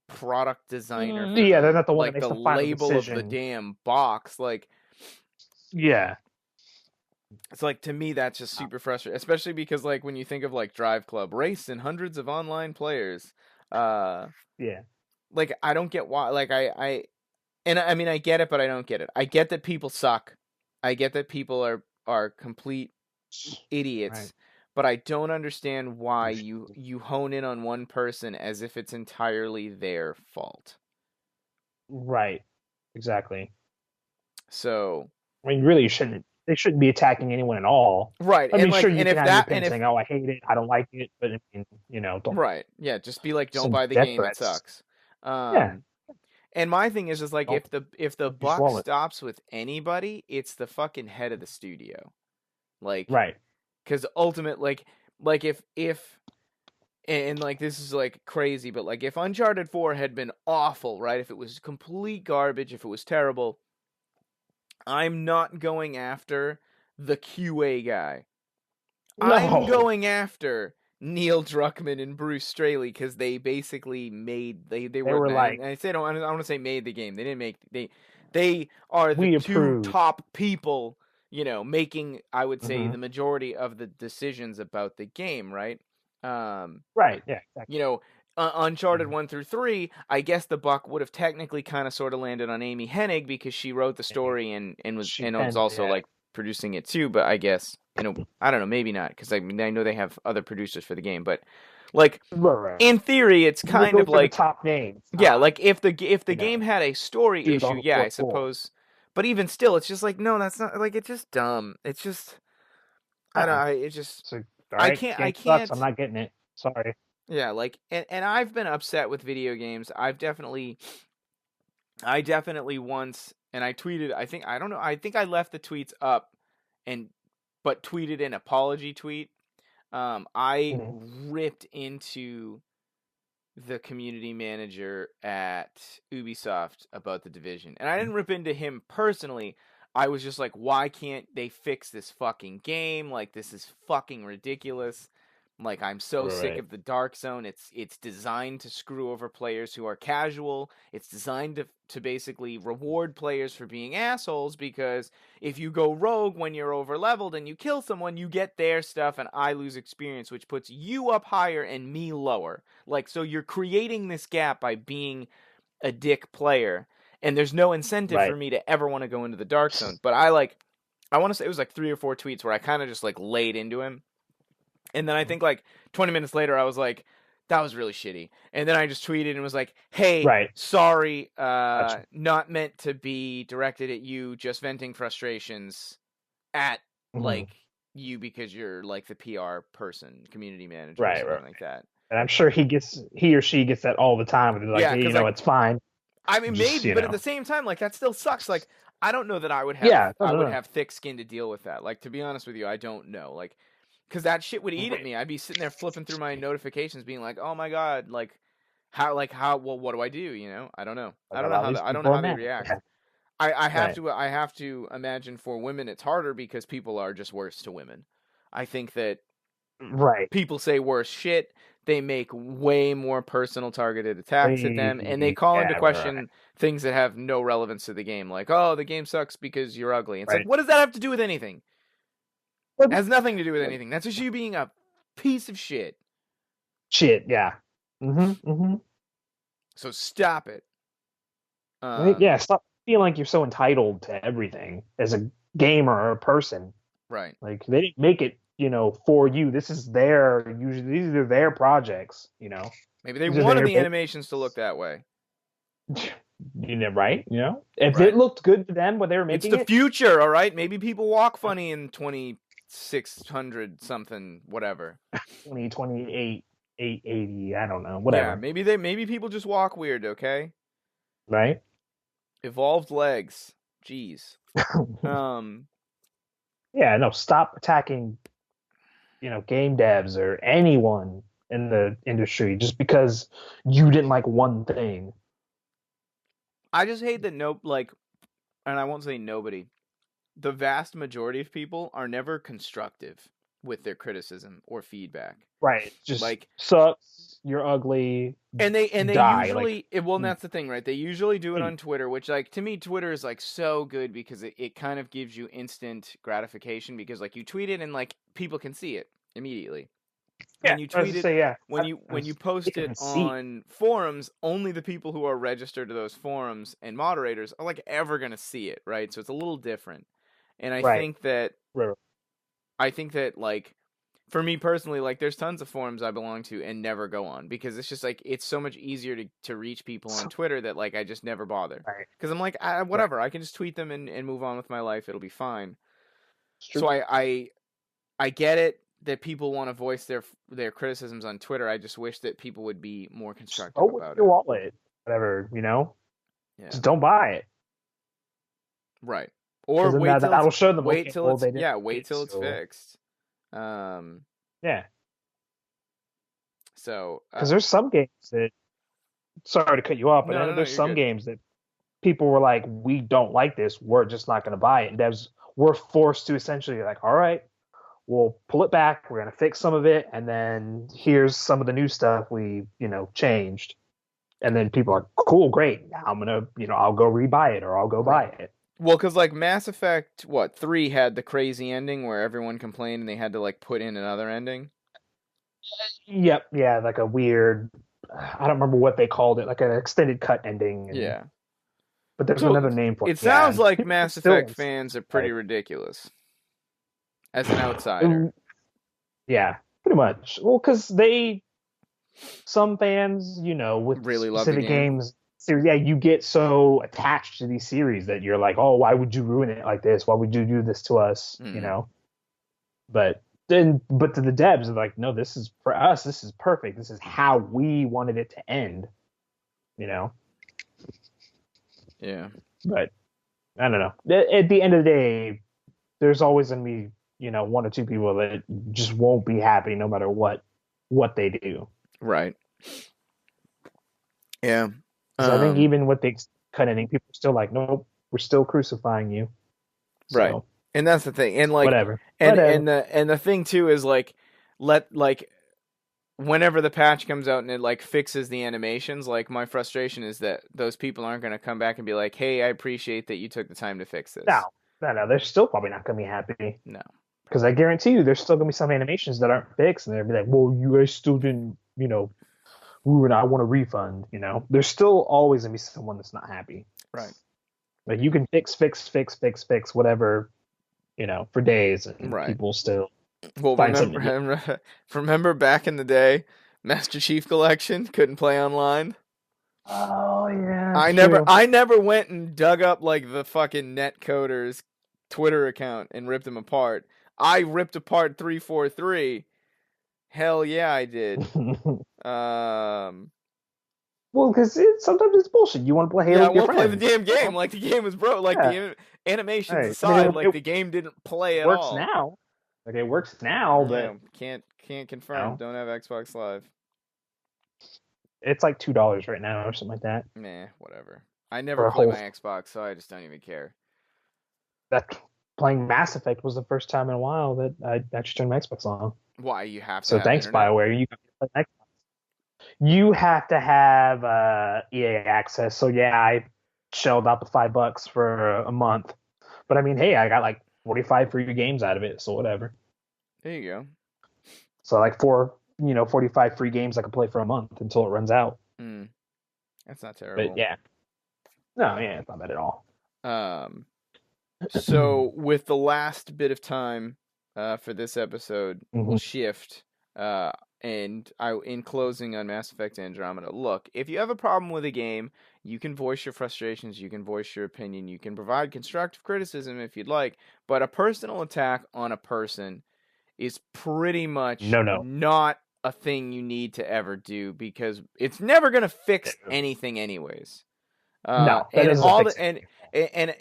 product designer for Yeah, they're the, not the one that like, makes the the final label of the decision. damn box. Like, Yeah. it's like to me that's just super frustrating, especially because like when you think of like Drive Club, race and hundreds of online players. Uh, Yeah. like I don't get why. Like and I mean, I get it, but I don't get it. I get that people suck. I get that people are complete Right. idiots, but I don't understand why you hone in on one person as if it's entirely their fault. Right. Exactly. So, I mean, really, you shouldn't. They shouldn't be attacking anyone at all. right, I and mean, like, sure, you and can if have your that, opinion saying, "Oh, I hate it. I don't like it," but I mean, don't right, yeah, just be like, don't send buy the death game, it threats. sucks. Yeah. And my thing is just like Don't if the don't be buck swollen. stops with anybody, it's the fucking head of the studio. Like, Right. because ultimate, like if and like this is like crazy, but like if Uncharted 4 had been awful, right? If it was complete garbage, if it was terrible, I'm not going after the QA guy. I'm No. going after Neil Druckmann and Bruce Straley because they basically made they They were were like, and I say I don't want to say made the game. They didn't make they are the "We two approve." top people, you know, making I would say Hmm. the majority of the decisions about the game, right? Um, Right. Yeah. Exactly. you know, Uncharted Hmm. 1 through 3, I guess the buck would have technically kind of sort of landed on Amy Hennig because she wrote the And story she and was penned. also Yeah. like producing it too, but I guess I don't know, maybe not because I mean I know they have other producers for the game, but like Right. in theory it's kind of Those are the like top names. yeah, like if the You game know, had a story dude issue, on the yeah, I fourth floor. suppose. But even still, it's just like no, that's not like it's just dumb. It's just I don't Uh-uh. it just So, all right, I game sucks. I'm can't not getting it. Sorry. yeah, like and I've been upset with video games. I definitely once and I tweeted I think I don't know, I think I left the tweets up and but tweeted an apology tweet. I Hmm. ripped into the community manager at Ubisoft about the division. And I didn't rip into him personally. I was just like, why can't they fix this fucking game? Like, this is fucking ridiculous. Like, I'm so sick Right. of the Dark Zone. It's designed to screw over players who are casual. It's designed to basically reward players for being assholes, because if you go rogue when you're over leveled and you kill someone, you get their stuff and I lose experience, which puts you up higher and me lower. Like, so you're creating this gap by being a dick player, and there's no incentive for Right. me to ever want to go into the Dark Zone. But I want to say it was like 3 or 4 tweets where I kind of just like laid into him. And then I think like 20 minutes later, I was like, that was really shitty. And then I just tweeted and was like, hey, Right. sorry, Gotcha. not meant to be directed at you, just venting frustrations at like you because you're like the PR person, community manager, or Right. something Right. like that. And I'm sure he or she gets that all the time. And they're like, Yeah, hey, because like, it's fine. I mean, Just, maybe, but at the same time, like that still sucks. Like, I don't know that Yeah. No, I no, would no. have thick skin to deal with that. Like, to be honest with you, I don't know. Like, because that shit would eat at Right. me. I'd be sitting there flipping through my notifications, being like, "Oh my god, how? Well, what do I do? You know, I don't know. Like a lot of these I don't know people are how they mad. react. Yeah. Right. I have to imagine for women it's harder because people are just worse to women. I think that Right. people say worse shit. They make way more personal targeted attacks at them, and they call into Yeah. Right. question things that have no relevance to the game. Like, oh, the game sucks because you're ugly. It's like, Right. what does that have to do with anything? But, It has nothing to do with anything. That's just you being a piece of shit. shit. Yeah. Mm-hmm. So stop it. Right. Yeah. Stop feeling like you're so entitled to everything as a gamer or a person. Right. Like they didn't make it, for you. This is these are their projects. Maybe they These are wanted their the animations to look that way. right. If it Right. looked good to them when they were It's making the it, future, all right? Maybe people walk funny in 2600 something, whatever. 2028, 880, I don't know, Yeah, whatever. maybe people just walk weird, okay? Right. Evolved legs. Jeez. Um, Yeah. No. Stop attacking, game devs or anyone in the industry just because you didn't like one thing. I just hate that and I won't say nobody. The vast majority of people are never constructive with their criticism or feedback. Right. Just Like, sucks. You're ugly. and they Die. Like, usually well, and that's the thing, right? They usually do it on Twitter, which like to me Twitter is like so good because it kind of gives you instant gratification, because like you tweet it and like people can see it immediately. yeah. When you I was tweet to it, say, yeah. when you post They it can see. on forums, only the people who are registered to those forums and moderators are like ever gonna see it, right? So it's a little different. And Right. Right. I think that like for me personally, like there's tons of forums I belong to and never go on, because it's just like it's so much easier to reach people on Twitter that like I just never bother. Right. Because I'm like, Right. whatever, I can just tweet them and move on with my life. It'll be fine. It's true. So I get it that people want to voice their criticisms on Twitter. I just wish that people would be more Just constructive vote with about your it. wallet. Whatever. Yeah. Just don't buy it. Right. Because Or then that'll show them. wait Okay. till Well, it's they didn't. wait till it's So fixed. Um. yeah. So. Because there's some games that. Sorry to cut you off, but No, then no, there's you're some good. games that people were like, "We don't like this. We're just not going to buy it." And devs were forced to essentially like, "All right, we'll pull it back. We're going to fix some of it, and then here's some of the new stuff we, changed." And then people are, "Cool, great. Now I'm gonna, I'll go rebuy it or I'll go buy Right. it." Well, because like Mass Effect, 3 had the crazy ending where everyone complained and they had to like put in another ending. Yep, yeah, like a weird. I don't remember what they called it, like an extended cut ending. Yeah. But there's So another name for it it. Yeah, sounds and like people Mass still Effect fans are pretty like, ridiculous. As an outsider. yeah, pretty much. Well, because some fans, with Really love the specific game. games series, yeah, you get so attached to these series that you're like, oh, why would you ruin it like this? Why would you do this to us? But to the devs, they're like, no, this is for us. This is perfect. This is how we wanted it to end. Yeah. But I don't know. At the end of the day, there's always gonna be, one or two people that just won't be happy no matter what they do. Right. Yeah. I think even with the cut ending, people are still like, nope, we're still crucifying you. So, right. And that's the thing. And like whatever. and the thing too is like whenever the patch comes out and it like fixes the animations, like my frustration is that those people aren't going to come back and be like, "Hey, I appreciate that you took the time to fix No, this." no, they're still probably not going to be happy No. because I guarantee you, there's still going to be some animations that aren't fixed, and they'll be like, "Well, you guys still didn't, ooh, and I want a refund." There's still always going to be someone that's not happy. Right. Like you can fix whatever, for days, and Right. people still Well, find something to get. remember back in the day, Master Chief Collection couldn't play online. Oh yeah, that's true. I never went and dug up like the fucking netcoders Twitter account and ripped them apart. I ripped apart 343. Hell yeah, I did. Um, Well, because sometimes it's bullshit. You want to play Halo yeah, I with your want to play the friends. damn game. Like the game was broke. Like Yeah. the animations Right. I mean, aside, like the game didn't play at works all. now. Like it works now, Yeah, but can't you confirm. know, Don't have Xbox Live. it's like $2 right now or something like that Nah, whatever. I never for a play my whole. Xbox, so I just don't even care. That playing Mass Effect was the first time in a while that I actually turned my Xbox on. Why you have to So have thanks, internet? BioWare. You have to have EA access. So yeah, I shelled out the $5 for a month. But I mean, hey, I got like 45 free games out of it, so whatever. There you go. So like 45 free games I can play for a month until it runs out. Mm, that's not But terrible. yeah, no, yeah, it's not bad at all. Um, so with the last bit of time for this episode, we'll Mhm. shift. And in closing on Mass Effect Andromeda, look, if you have a problem with a game, you can voice your frustrations, you can voice your opinion, you can provide constructive criticism if you'd like, but a personal attack on a person is pretty much No. not a thing you need to ever do because it's never going to fix anything anyways. No, that And doesn't all fix the anything.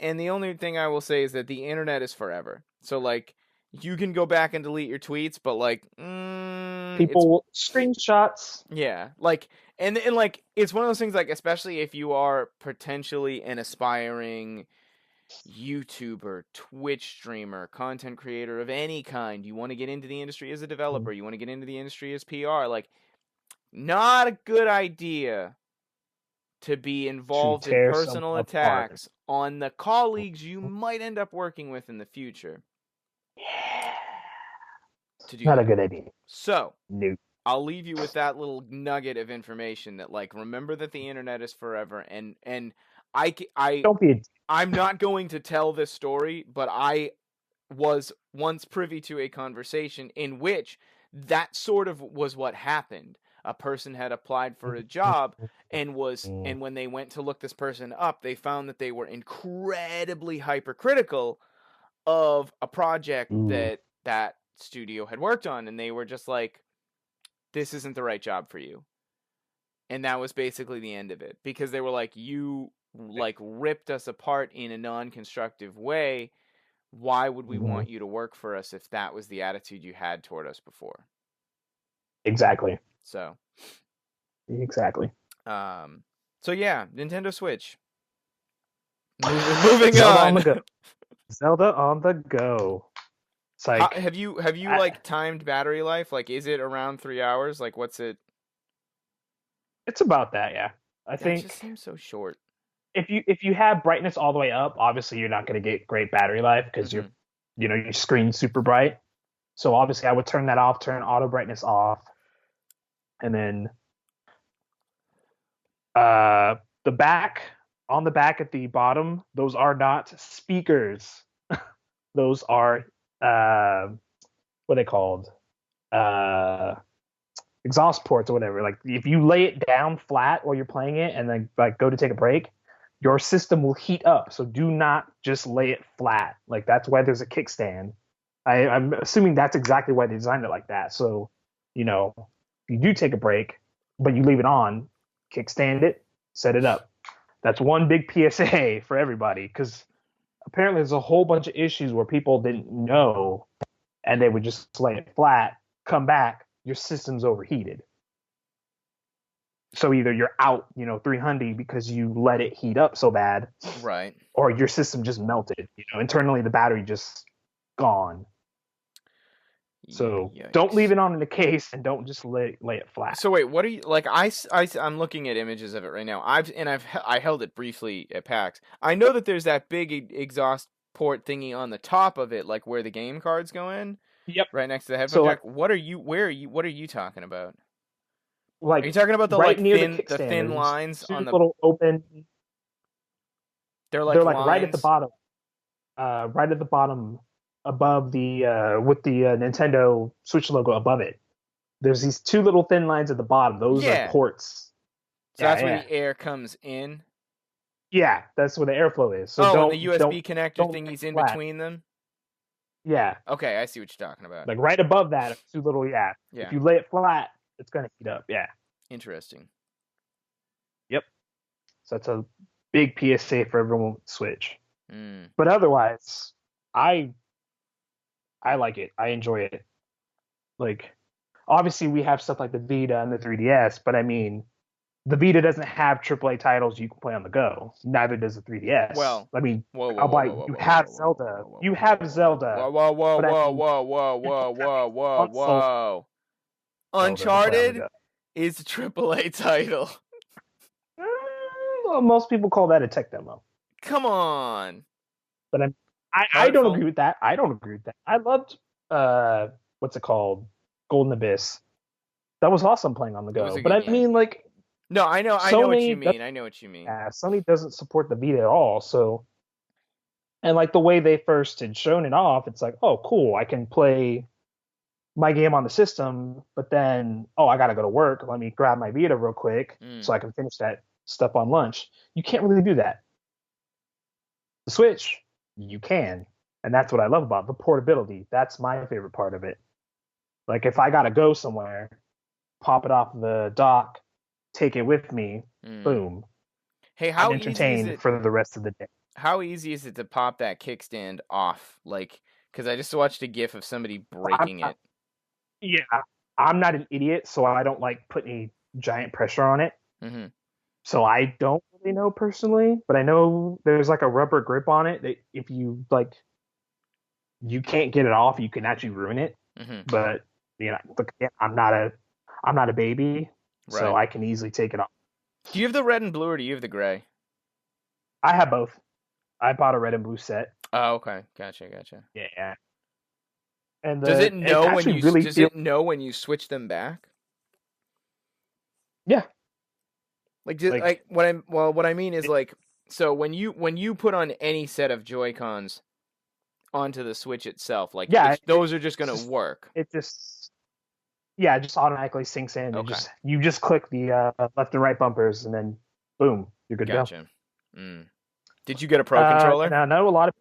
and the only thing I will say is that the internet is forever. So like you can go back and delete your tweets, but like it's Screenshots. yeah, like and like it's one of those things like especially if you are potentially an aspiring YouTuber, Twitch streamer, content creator of any kind, you want to get into the industry as a developer, you want to get into the industry as PR, like not a good idea to be To involved in tear someone personal apart. attacks on the colleagues you might end up working with in the future Yeah, to do not a that. good idea. So, No. I'll leave you with that little nugget of information that like remember that the internet is forever and I Don't be a. I'm not going to tell this story, but I was once privy to a conversation in which that sort of was what happened. A person had applied for a job and when they went to look this person up, they found that they were incredibly hypercritical of a project Ooh, that studio had worked on and they were just like this isn't the right job for you. And that was basically the end of it because they were like you like ripped us apart in a non-constructive way. Why would we mhm. want you to work for us if that was the attitude you had toward us before? Exactly. So, Exactly. um, so yeah, Nintendo Switch. Moving Zelda on the on. go. Zelda on the go. It's like Have you I, like timed battery life? Like, is it around 3 hours? Like, what's it? it's about that, yeah. I That just think seems so short. if you have brightness all the way up, obviously you're not going to get great battery life because Mm-hmm. your screen's super bright. So obviously I would turn that off, turn auto brightness off, and then uh the back on the back at the bottom, those are not speakers. Those are what are they called? Uh exhaust ports or whatever. Like if you lay it down flat while you're playing it and then like go to take a break, your system will heat up. So do not just lay it flat. Like that's why there's a kickstand. I'm assuming that's exactly why they designed it like that. So, if you do take a break, but you leave it on, kickstand it, set it up. That's one big PSA for everybody because apparently there's a whole bunch of issues where people didn't know and they would just lay it flat, come back, your system's overheated. So either you're out, 300 because you let it heat up so bad, Right. or your system just melted. Internally the battery just gone. So don't leave Yikes. it on in the case and don't just lay it flat. So wait, what are you like? I'm looking at images of it right now. I held it briefly at PAX. I know that there's that big exhaust port thingy on the top of it, like where the game cards go in, Yep. right next to the headphone So like jack. What are you? Where are you? What are you talking about? Are like you talking about the right like near the the kickstand, thin there's lines on two the? little open. They're They're like like right at the lines. bottom. Right at the bottom above the with the Nintendo Switch logo above it. There's these two little thin lines at the bottom. Those are Yeah. ports. So Yeah, that's where yeah, the air comes in. yeah. That's where the airflow is. So Oh, and the don't USB connector don't lay it thingies in flat. between them. Yeah, Okay, I see what you're talking about. like right above that, are two little. Yeah, if Yeah, you lay it flat, it's gonna heat up. Yeah. interesting. Yep. So that's a big PSA for everyone with Switch. Mm. But otherwise, I I like it. I enjoy it. Like obviously we have stuff like the Vita and the 3DS, but I mean the Vita doesn't have AAA titles you can play on the go. Neither does the 3DS. Well, I mean, whoa, whoa, whoa, albeit whoa, whoa, you whoa, have whoa, Zelda, whoa, you whoa, have Zelda, whoa, whoa, whoa, but I whoa, mean whoa, whoa, you don't whoa, have whoa, a whoa, console whoa. Zelda to play on the Uncharted go. is a AAA title. Well, most people call that a tech demo, Come on. but I don't Heartful. agree with that. I don't agree with that. I loved what's it called, Golden Abyss. That was awesome playing on the It was go. a But good I game. mean, like No, I know what you Sony mean. I know what you mean. Sony doesn't support the Vita at all. So, and like the way they first had shown it off, it's like, oh, cool, I can play my game on the system, but then, oh, I gotta go to work. Let me grab my Vita real quick Mm. so I can finish that stuff on lunch. You can't really do that. The Switch, you can, and that's what I love about it, the portability. That's my favorite part of it. Like if I gotta go somewhere, pop it off the dock, take it with me, Mm. boom, Hey, I'm entertained for the rest of the day. how easy is it to pop that kickstand off? Like, because I just watched a GIF of somebody I'm breaking not, it. yeah, I'm not an idiot, so I don't like put any giant pressure on it. Mm-hmm. So I don't really know personally, but I know there's like a rubber grip on it that if you like, you can't get it off, you can actually ruin it. Mm-hmm. But you know, look, I'm not a baby, so Right. I can easily take it off. Do you have the red and blue or do you have the gray? I have both. I bought a red and blue set. Oh, okay. Gotcha, gotcha. Yeah, and Does it it know when actually you really does feels. it know when you switch them back? Yeah, like what I mean is it, like, so when you put on any set of Joy-Cons onto the Switch itself, like yeah, those are just gonna just work. it just yeah, it just automatically sinks in. It Okay. just you just click the left and right bumpers, and then boom, you're good to go. Gotcha. Mm. Did you get a Pro And controller? I know a lot of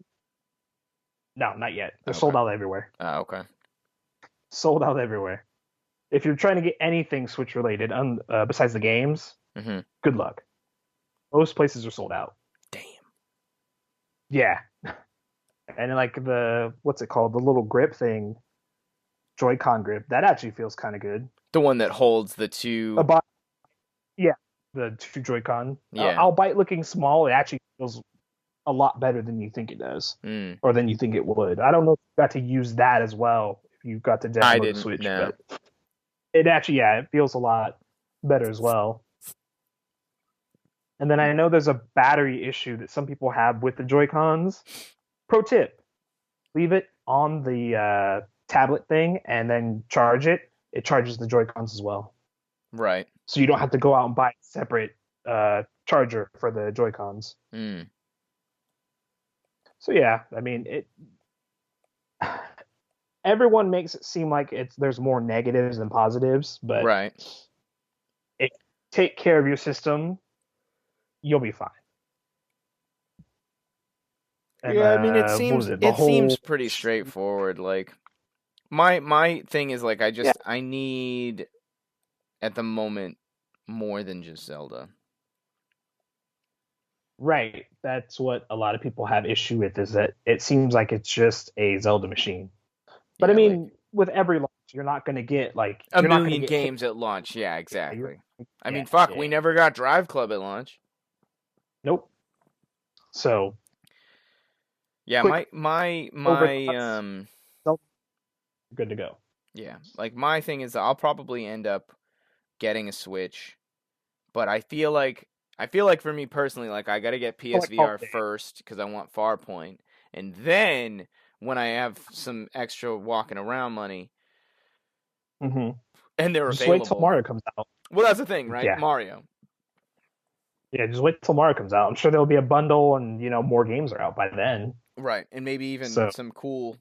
no, not yet. They're Okay. sold out everywhere. Okay. Sold out everywhere. If you're trying to get anything Switch related, besides the games, Mm-hmm. good luck. Most places are sold out. Damn. Yeah, and like the what's it called, the little grip thing, Joy-Con grip, that actually feels kind of good. The one that holds the two. About yeah, the two Joy-Con. Yeah. Albeit looking small, it actually feels a lot better than you think it does, Mm. or than you think it would. I don't know if you got to use that as well if you got to I download the didn't. Switch, No. but it actually, yeah, it feels a lot better as well. And then I know there's a battery issue that some people have with the Joy Cons. Pro tip: leave it on the tablet thing and then charge it. It charges the Joy Cons as well, Right. so you don't have to go out and buy a separate charger for the Joy Cons. Mm. So yeah, I mean it. Everyone makes it seem like there's more negatives than positives, but Right. if you take care of your system, you'll be fine. And Yeah, I mean what was it? The it seems whole pretty straightforward. Like my thing is like yeah, I need at the moment more than just Zelda. right. That's what a lot of people have issue with, is that it seems like it's just a Zelda machine. But I Yeah, like mean, with every launch, a you're not going to million get hit. games at launch. Yeah, Yeah, exactly. I yeah, mean, fuck, yeah. we never got Drive Club at launch. Nope. So Yeah, click my overclocks, Zelda, good to go. Yeah. Like my thing is I'll probably end up getting a Switch, but I feel like for me personally, like I gotta get For like all PSVR day. first because I want Farpoint, and then when I have some extra walking around money Hmm. and they're Just wait till available. Mario comes out. Well, that's the thing, right? Yeah, Mario. yeah. Just wait till Mario comes out. I'm sure there'll be a bundle, and more games are out by then. Right. And maybe even So some cool.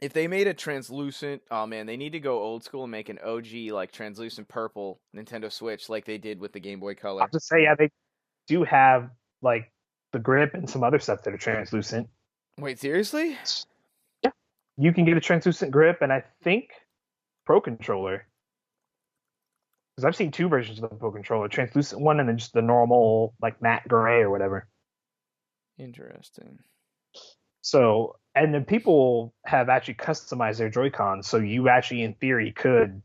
If they made a translucent, oh man, they need to go old school and make an OG like translucent purple Nintendo Switch like they did with the Game Boy I'll Color. just say, yeah, they do have like the grip and some other stuff that are translucent. Wait, seriously? Yeah, you can get a translucent grip, and I think Pro Controller. Because I've seen two versions of the Pro Controller, translucent one and then just the normal like matte gray or whatever. Interesting. So, and then people have actually customized their Joy-Cons, so you actually, in theory, could,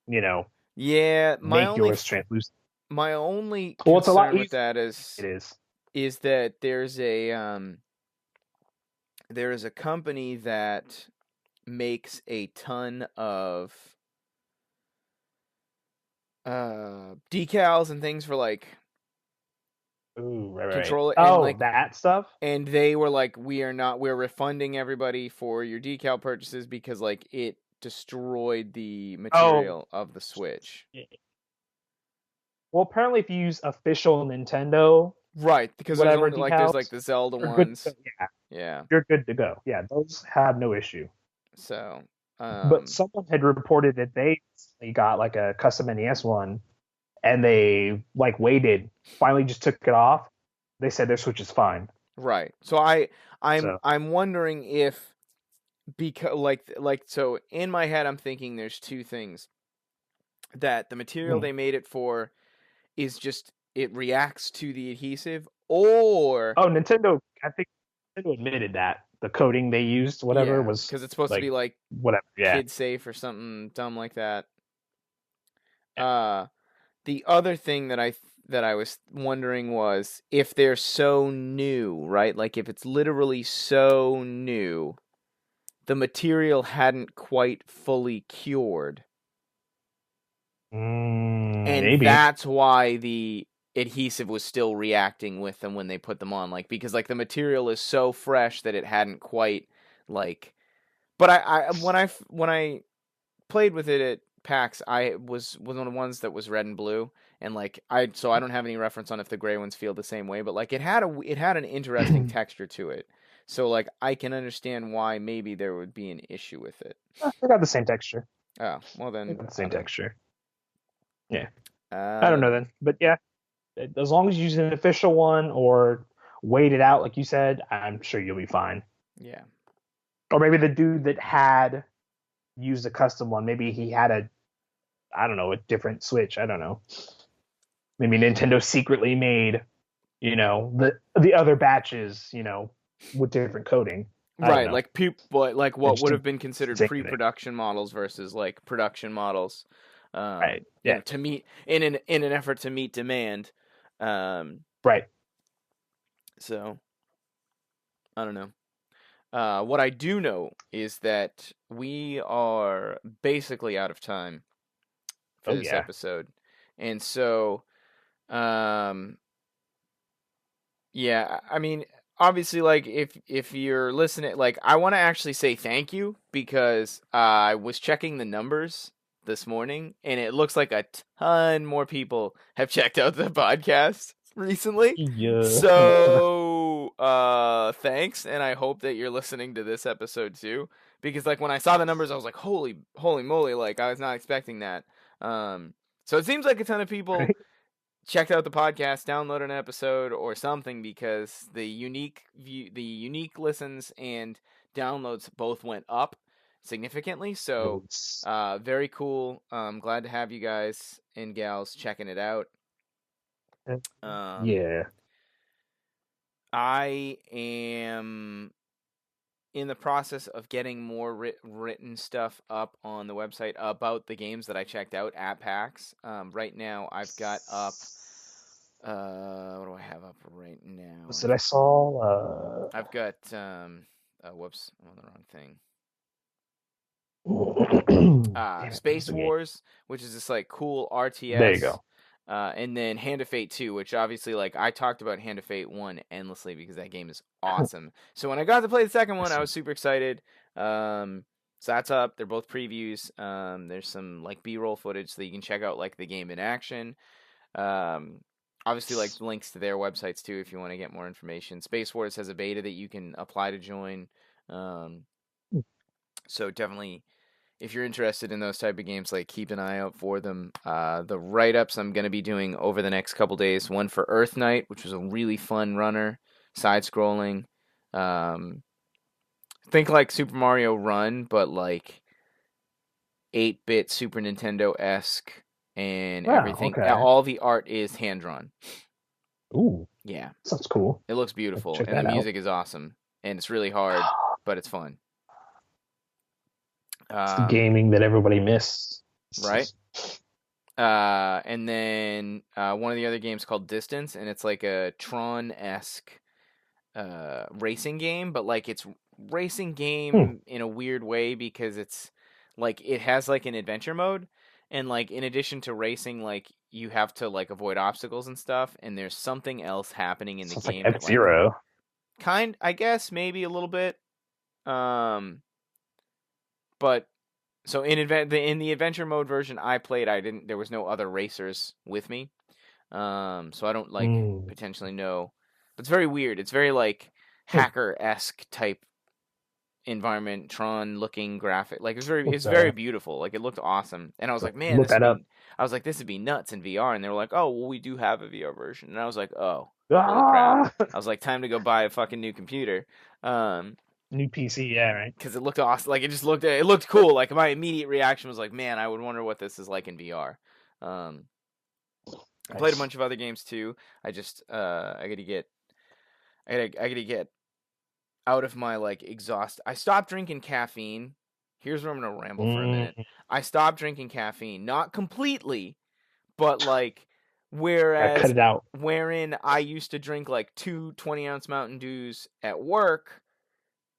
you know, Yeah, make yours translucent. my only Well, it's a lot concern with easier. that It is. is that there is a company that makes a ton of decals and things for like Ooh, right, right. controller and Oh, like that stuff. and they were like we're refunding everybody for your decal purchases because like it destroyed the Oh, material of the Switch. yeah. Well, apparently, if you use official Nintendo, Right, because there's whatever only like there's like decals, the Zelda you're good. ones. Yeah, Yeah. you're good to go. Yeah, those have no issue. So, But someone had reported that they got like a custom NES one, and they like waited, finally just took it off. They said their Switch is fine. right. So I'm So, I'm wondering if because like so in my head I'm thinking there's two things that the material hmm. they made it for is just it reacts to the adhesive or Oh, Nintendo, I think Nintendo admitted that the coding they used, whatever, yeah, was because it's supposed to be like like whatever. Yeah. kid safe or something dumb like that. Yeah. Uh the other thing that I was wondering was if they're so new, right? Like if it's literally so new, the material hadn't quite fully cured. And Maybe. that's why the adhesive was still reacting with them when they put them on. Like because like the material is so fresh that it hadn't quite like but when I played with it at PAX, I was one of the ones that was red and blue, and like I don't have any reference on if the gray ones feel the same way, but like it had an interesting texture to it, so like I can understand why maybe there would be an issue with it. They got the same texture. Oh well, They then got the I same don't texture. Yeah. know. I don't know then, but yeah, as long as you use an official one or wait it out, like you said, I'm sure you'll be fine. Yeah, Or maybe the dude that had used a custom one, maybe he had I don't know, a different Switch. I don't know. Maybe Nintendo secretly made, the other batches, with different coding. I don't right. know. Like like It what just would didn't have been considered say anything. pre-production models versus like production models. Right. Yeah. To meet in an effort to meet demand. Um, Right. so I don't know. What I do know is that we are basically out of time for Oh this yeah. episode, and so um, yeah, I mean, obviously, like if you're listening, like I want to actually say thank you because I was checking the numbers this morning, and it looks like a ton more people have checked out the podcast recently. Yeah. So, thanks, and I hope that you're listening to this episode too, because like when I saw the numbers, I was like, holy moly, like I was not expecting that. So it seems like a ton of people Right. checked out the podcast, downloaded an episode or something because the unique listens and downloads both went up significantly. So, Yes. very cool. Glad to have you guys and gals checking it out. Um, Yeah. I am in the process of getting more written stuff up on the website about the games that I checked out at PAX. Right now, I've got up. What do I have up right now? Was it I saw I've got whoops, I'm on the wrong thing. Damn it, what's Space the game? Wars, which is this like cool There you RTS, go. and then Hand of Fate 2, which obviously like I talked about Hand of Fate 1 endlessly because that game is awesome. So when I got to play the second one, I was super excited. Um, so that's up. They're both previews. There's some like B-roll footage so that you can check out like the game in action. Um, obviously like links to their websites too if you want to get more information. Space Wars has a beta that you can apply to join. Um, so definitely if you're interested in those type of games, like keep an eye out for them. The write-ups I'm going to be doing over the next couple days. One for Earth Knight, which was a really fun runner, side-scrolling. Um, think like Super Mario Run, but like 8-bit Super Nintendo esque, and Wow, everything. okay. All the art is hand drawn. Ooh, Yeah, sounds cool. it looks I'll beautiful, check and the that out. music is awesome, and it's really hard, but it's fun. It's the Um, gaming that everybody missed. right? And then one of the other games called Distance, and it's like a Tron esque racing game, but like it's racing Hmm. game in a weird way because it's like it has like an adventure mode, and like in addition to racing, like you have to like avoid obstacles and stuff, and there's something else happening in the Sounds like game that like F-Zero. I guess maybe a little bit, um, but so in the adventure mode version I played, I didn't there was no other racers with me. So I don't like Mm. potentially know. But it's very weird. It's very like Hmm. hacker-esque type environment, Tron looking graphic. Like Let's, it's very beautiful. Like it looked awesome. And I was like, man, look that up. this would be nuts in VR. And they were like, oh, well, we do have a VR version. And I was like, oh, holy crap. Ah! I was like, time to go buy a fucking new computer. Um, New PC, yeah, right. because it looked awesome. Like it looked cool. Like my immediate reaction was like, man, I would wonder what this is like in VR. Um, I played a Nice. bunch of other games too. I just I gotta get out of my like exhaust. I stopped drinking caffeine. Here's where I'm gonna ramble for a minute. Mm. I stopped drinking caffeine, not completely, but like Gotta cut whereas it out. wherein I used to drink like two 20-ounce Mountain Dews at work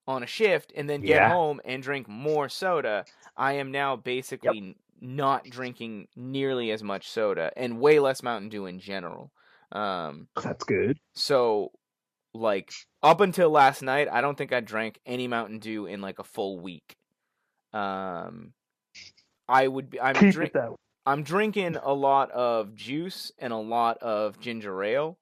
on a shift and then get Yeah. home and drink more soda, I am now Yep. basically not drinking nearly as much soda and way less Mountain Dew in general. Um, That's good. so like up until last night, I don't think I drank any Mountain Dew in like a full week. Um, I would be Keep it that way. I'm drinking a lot of juice and a lot of ginger ale.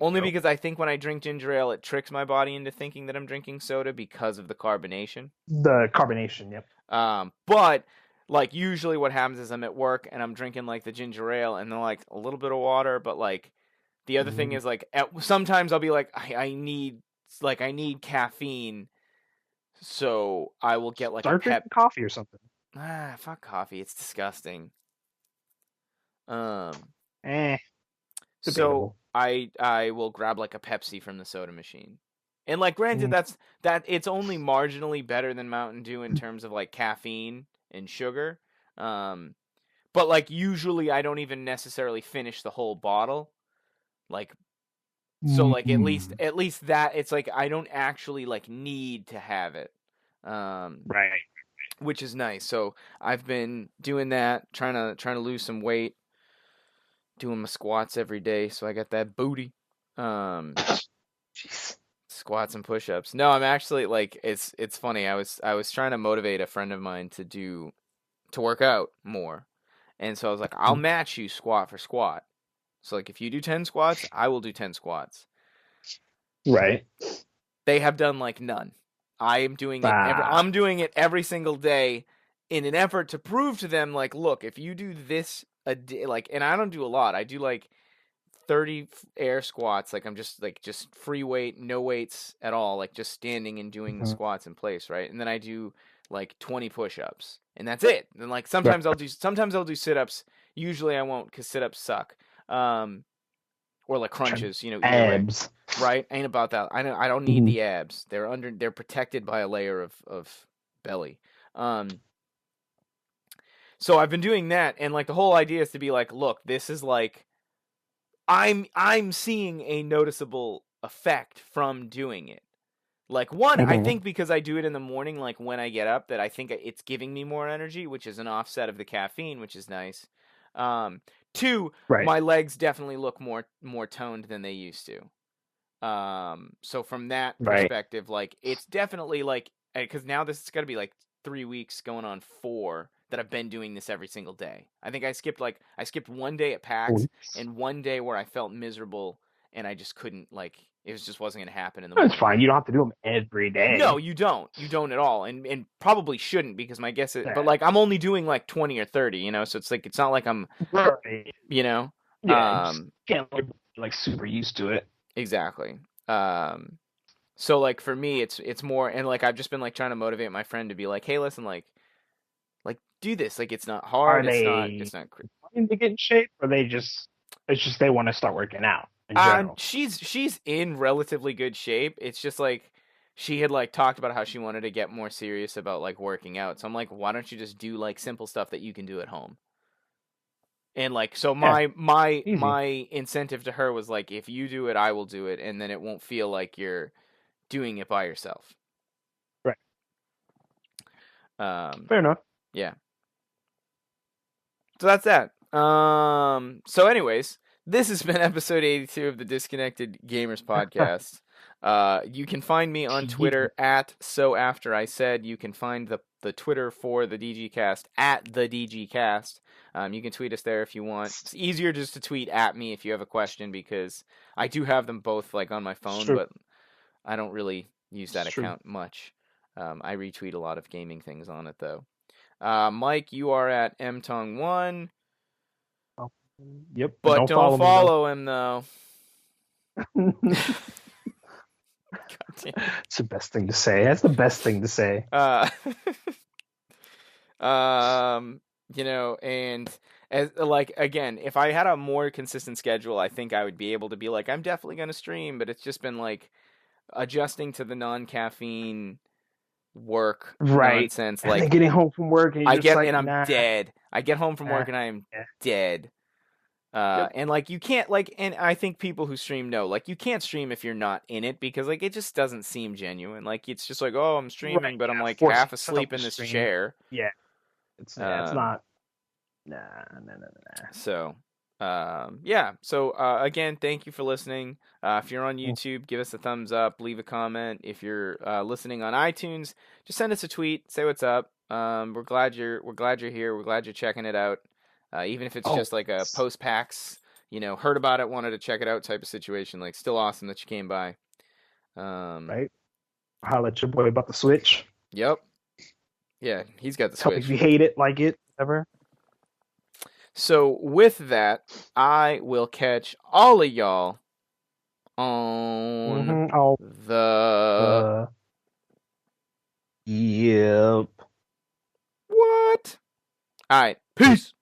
Only Yep. because I think when I drink ginger ale, it tricks my body into thinking that I'm drinking soda because of the carbonation. The carbonation, yep. But like usually what happens is I'm at work and I'm drinking like the ginger ale and then like a little bit of water, but like the other thing Mm. is like sometimes I'll be like I need caffeine, so I will get like a Start pep. drinking coffee or something. Fuck coffee, it's disgusting. Um, Eh, so debatable. I will grab like a Pepsi from the soda machine. And like granted Mm. that it's only marginally better than Mountain Dew in terms of like caffeine and sugar. Um, but like usually I don't even necessarily finish the whole bottle. Like so like Mm. at least that it's like I don't actually like need to have it. Um, Right. which is nice. So I've been doing that, trying to lose some weight, doing my squats every day, so I got that booty. Um, Jeez. squats and push-ups. No, I'm actually like it's funny. I was trying to motivate a friend of mine to work out more. And so I was like, I'll match you squat for squat. So like if you do 10 squats, I will do 10 squats. Right. They have done like none. Ah. I'm doing it every single day in an effort to prove to them like, look, if you do this a day, like, and I don't do a lot. I do like 30 air squats. Like I'm just free weight, no weights at all, like just standing and doing the Mhm. squats in place, right? And then I do like 20 push-ups. And that's it. And like Right. sometimes I'll do sit-ups. Usually I won't cuz sit-ups suck. Um or like crunches, either way. Abs. Right? Ain't about that. I don't need Mhm. the abs. They're protected by a layer of belly. Um so I've been doing that and like the whole idea is to be like, look, this is like I'm seeing a noticeable effect from doing it. Like one, I Mhm. think because I do it in the morning, like when I get up, that I think it's giving me more energy, which is an offset of the caffeine, which is nice. Um, Two, Right. my legs definitely look more toned than they used to. So from that Right. perspective, like it's definitely like because now this is gonna be like 3 weeks going on 4 that I've been doing this every single day. I think I skipped one day at PAX Weeks. and one day where I felt miserable and I just couldn't like just wasn't gonna happen in the It's morning. fine. You don't have to do them every No, day. you don't. You don't at all, and probably shouldn't because my guess is. But Yeah. like I'm only doing like 20 or 30, so it's like it's not like I'm, Right. you know, Yeah. You just um, can't like super used to it. exactly. So like for me, it's more, and like I've just been like trying to motivate my friend to be like, hey, listen, like do this. Like it's not Are hard. they It's not. wanting to get in shape, or they just it's just they want to start working out in general? She's in relatively good shape. It's just like she had like talked about how she wanted to get more serious about like working out. So I'm like, why don't you just do like simple stuff that you can do at home? And like so Yeah. my Easy. incentive to her was like if you do it, I will do it and then it won't feel like you're doing it by yourself. Right. Um Fair enough. yeah. So that's that. So anyways, this has been episode 82 of the Disconnected Gamers podcast. You can find me on Yeah. Twitter at so after I said. You can find the Twitter for the DGcast at the DGcast. You can tweet us there if you want. It's easier just to tweet at me if you have a question because I do have them both like on my It's phone, true. but I don't really use It's that true. account much. I retweet a lot of gaming things on it though. Mike, you are at mtong1, Oh, yep. But but don't don't follow me though. follow him though. God damn. It's the best thing to say. That's the best thing to say. Uh, um, and as like again, if I had a more consistent schedule, I think I would be able to be like, I'm definitely gonna stream. But it's just been like adjusting to the non-caffeine work Right. nonsense. And then Like getting home from work and I you're just get like, and I'm nah, dead. I get home from nah. work and I am Yeah. dead. Yep. And like you can't like, and I think people who stream know, like you can't stream if you're not in it because like it just doesn't seem genuine. Like it's just like, oh, I'm Right. streaming, but You I'm gotta like force half yourself asleep to in this stream. chair. Yeah. It's Um, not. Nah, nah, nah, nah. so, yeah. So again, thank you for listening. If you're on Nah. YouTube, give us a thumbs up, leave a comment. If you're listening on iTunes, just send us a tweet, say what's up. We're glad you're here. We're glad you're checking it out. Even if it's Oh, just like a post-PAX, heard about it, wanted to check it out type of situation. Like, still awesome that you came by. Um, right. Holla at your boy about the Switch. yep. Yeah, he's got the Tell me if Switch. you hate it, like it, whatever. So with that, I will catch all of y'all on Oh, the the yep. what? All right. Peace.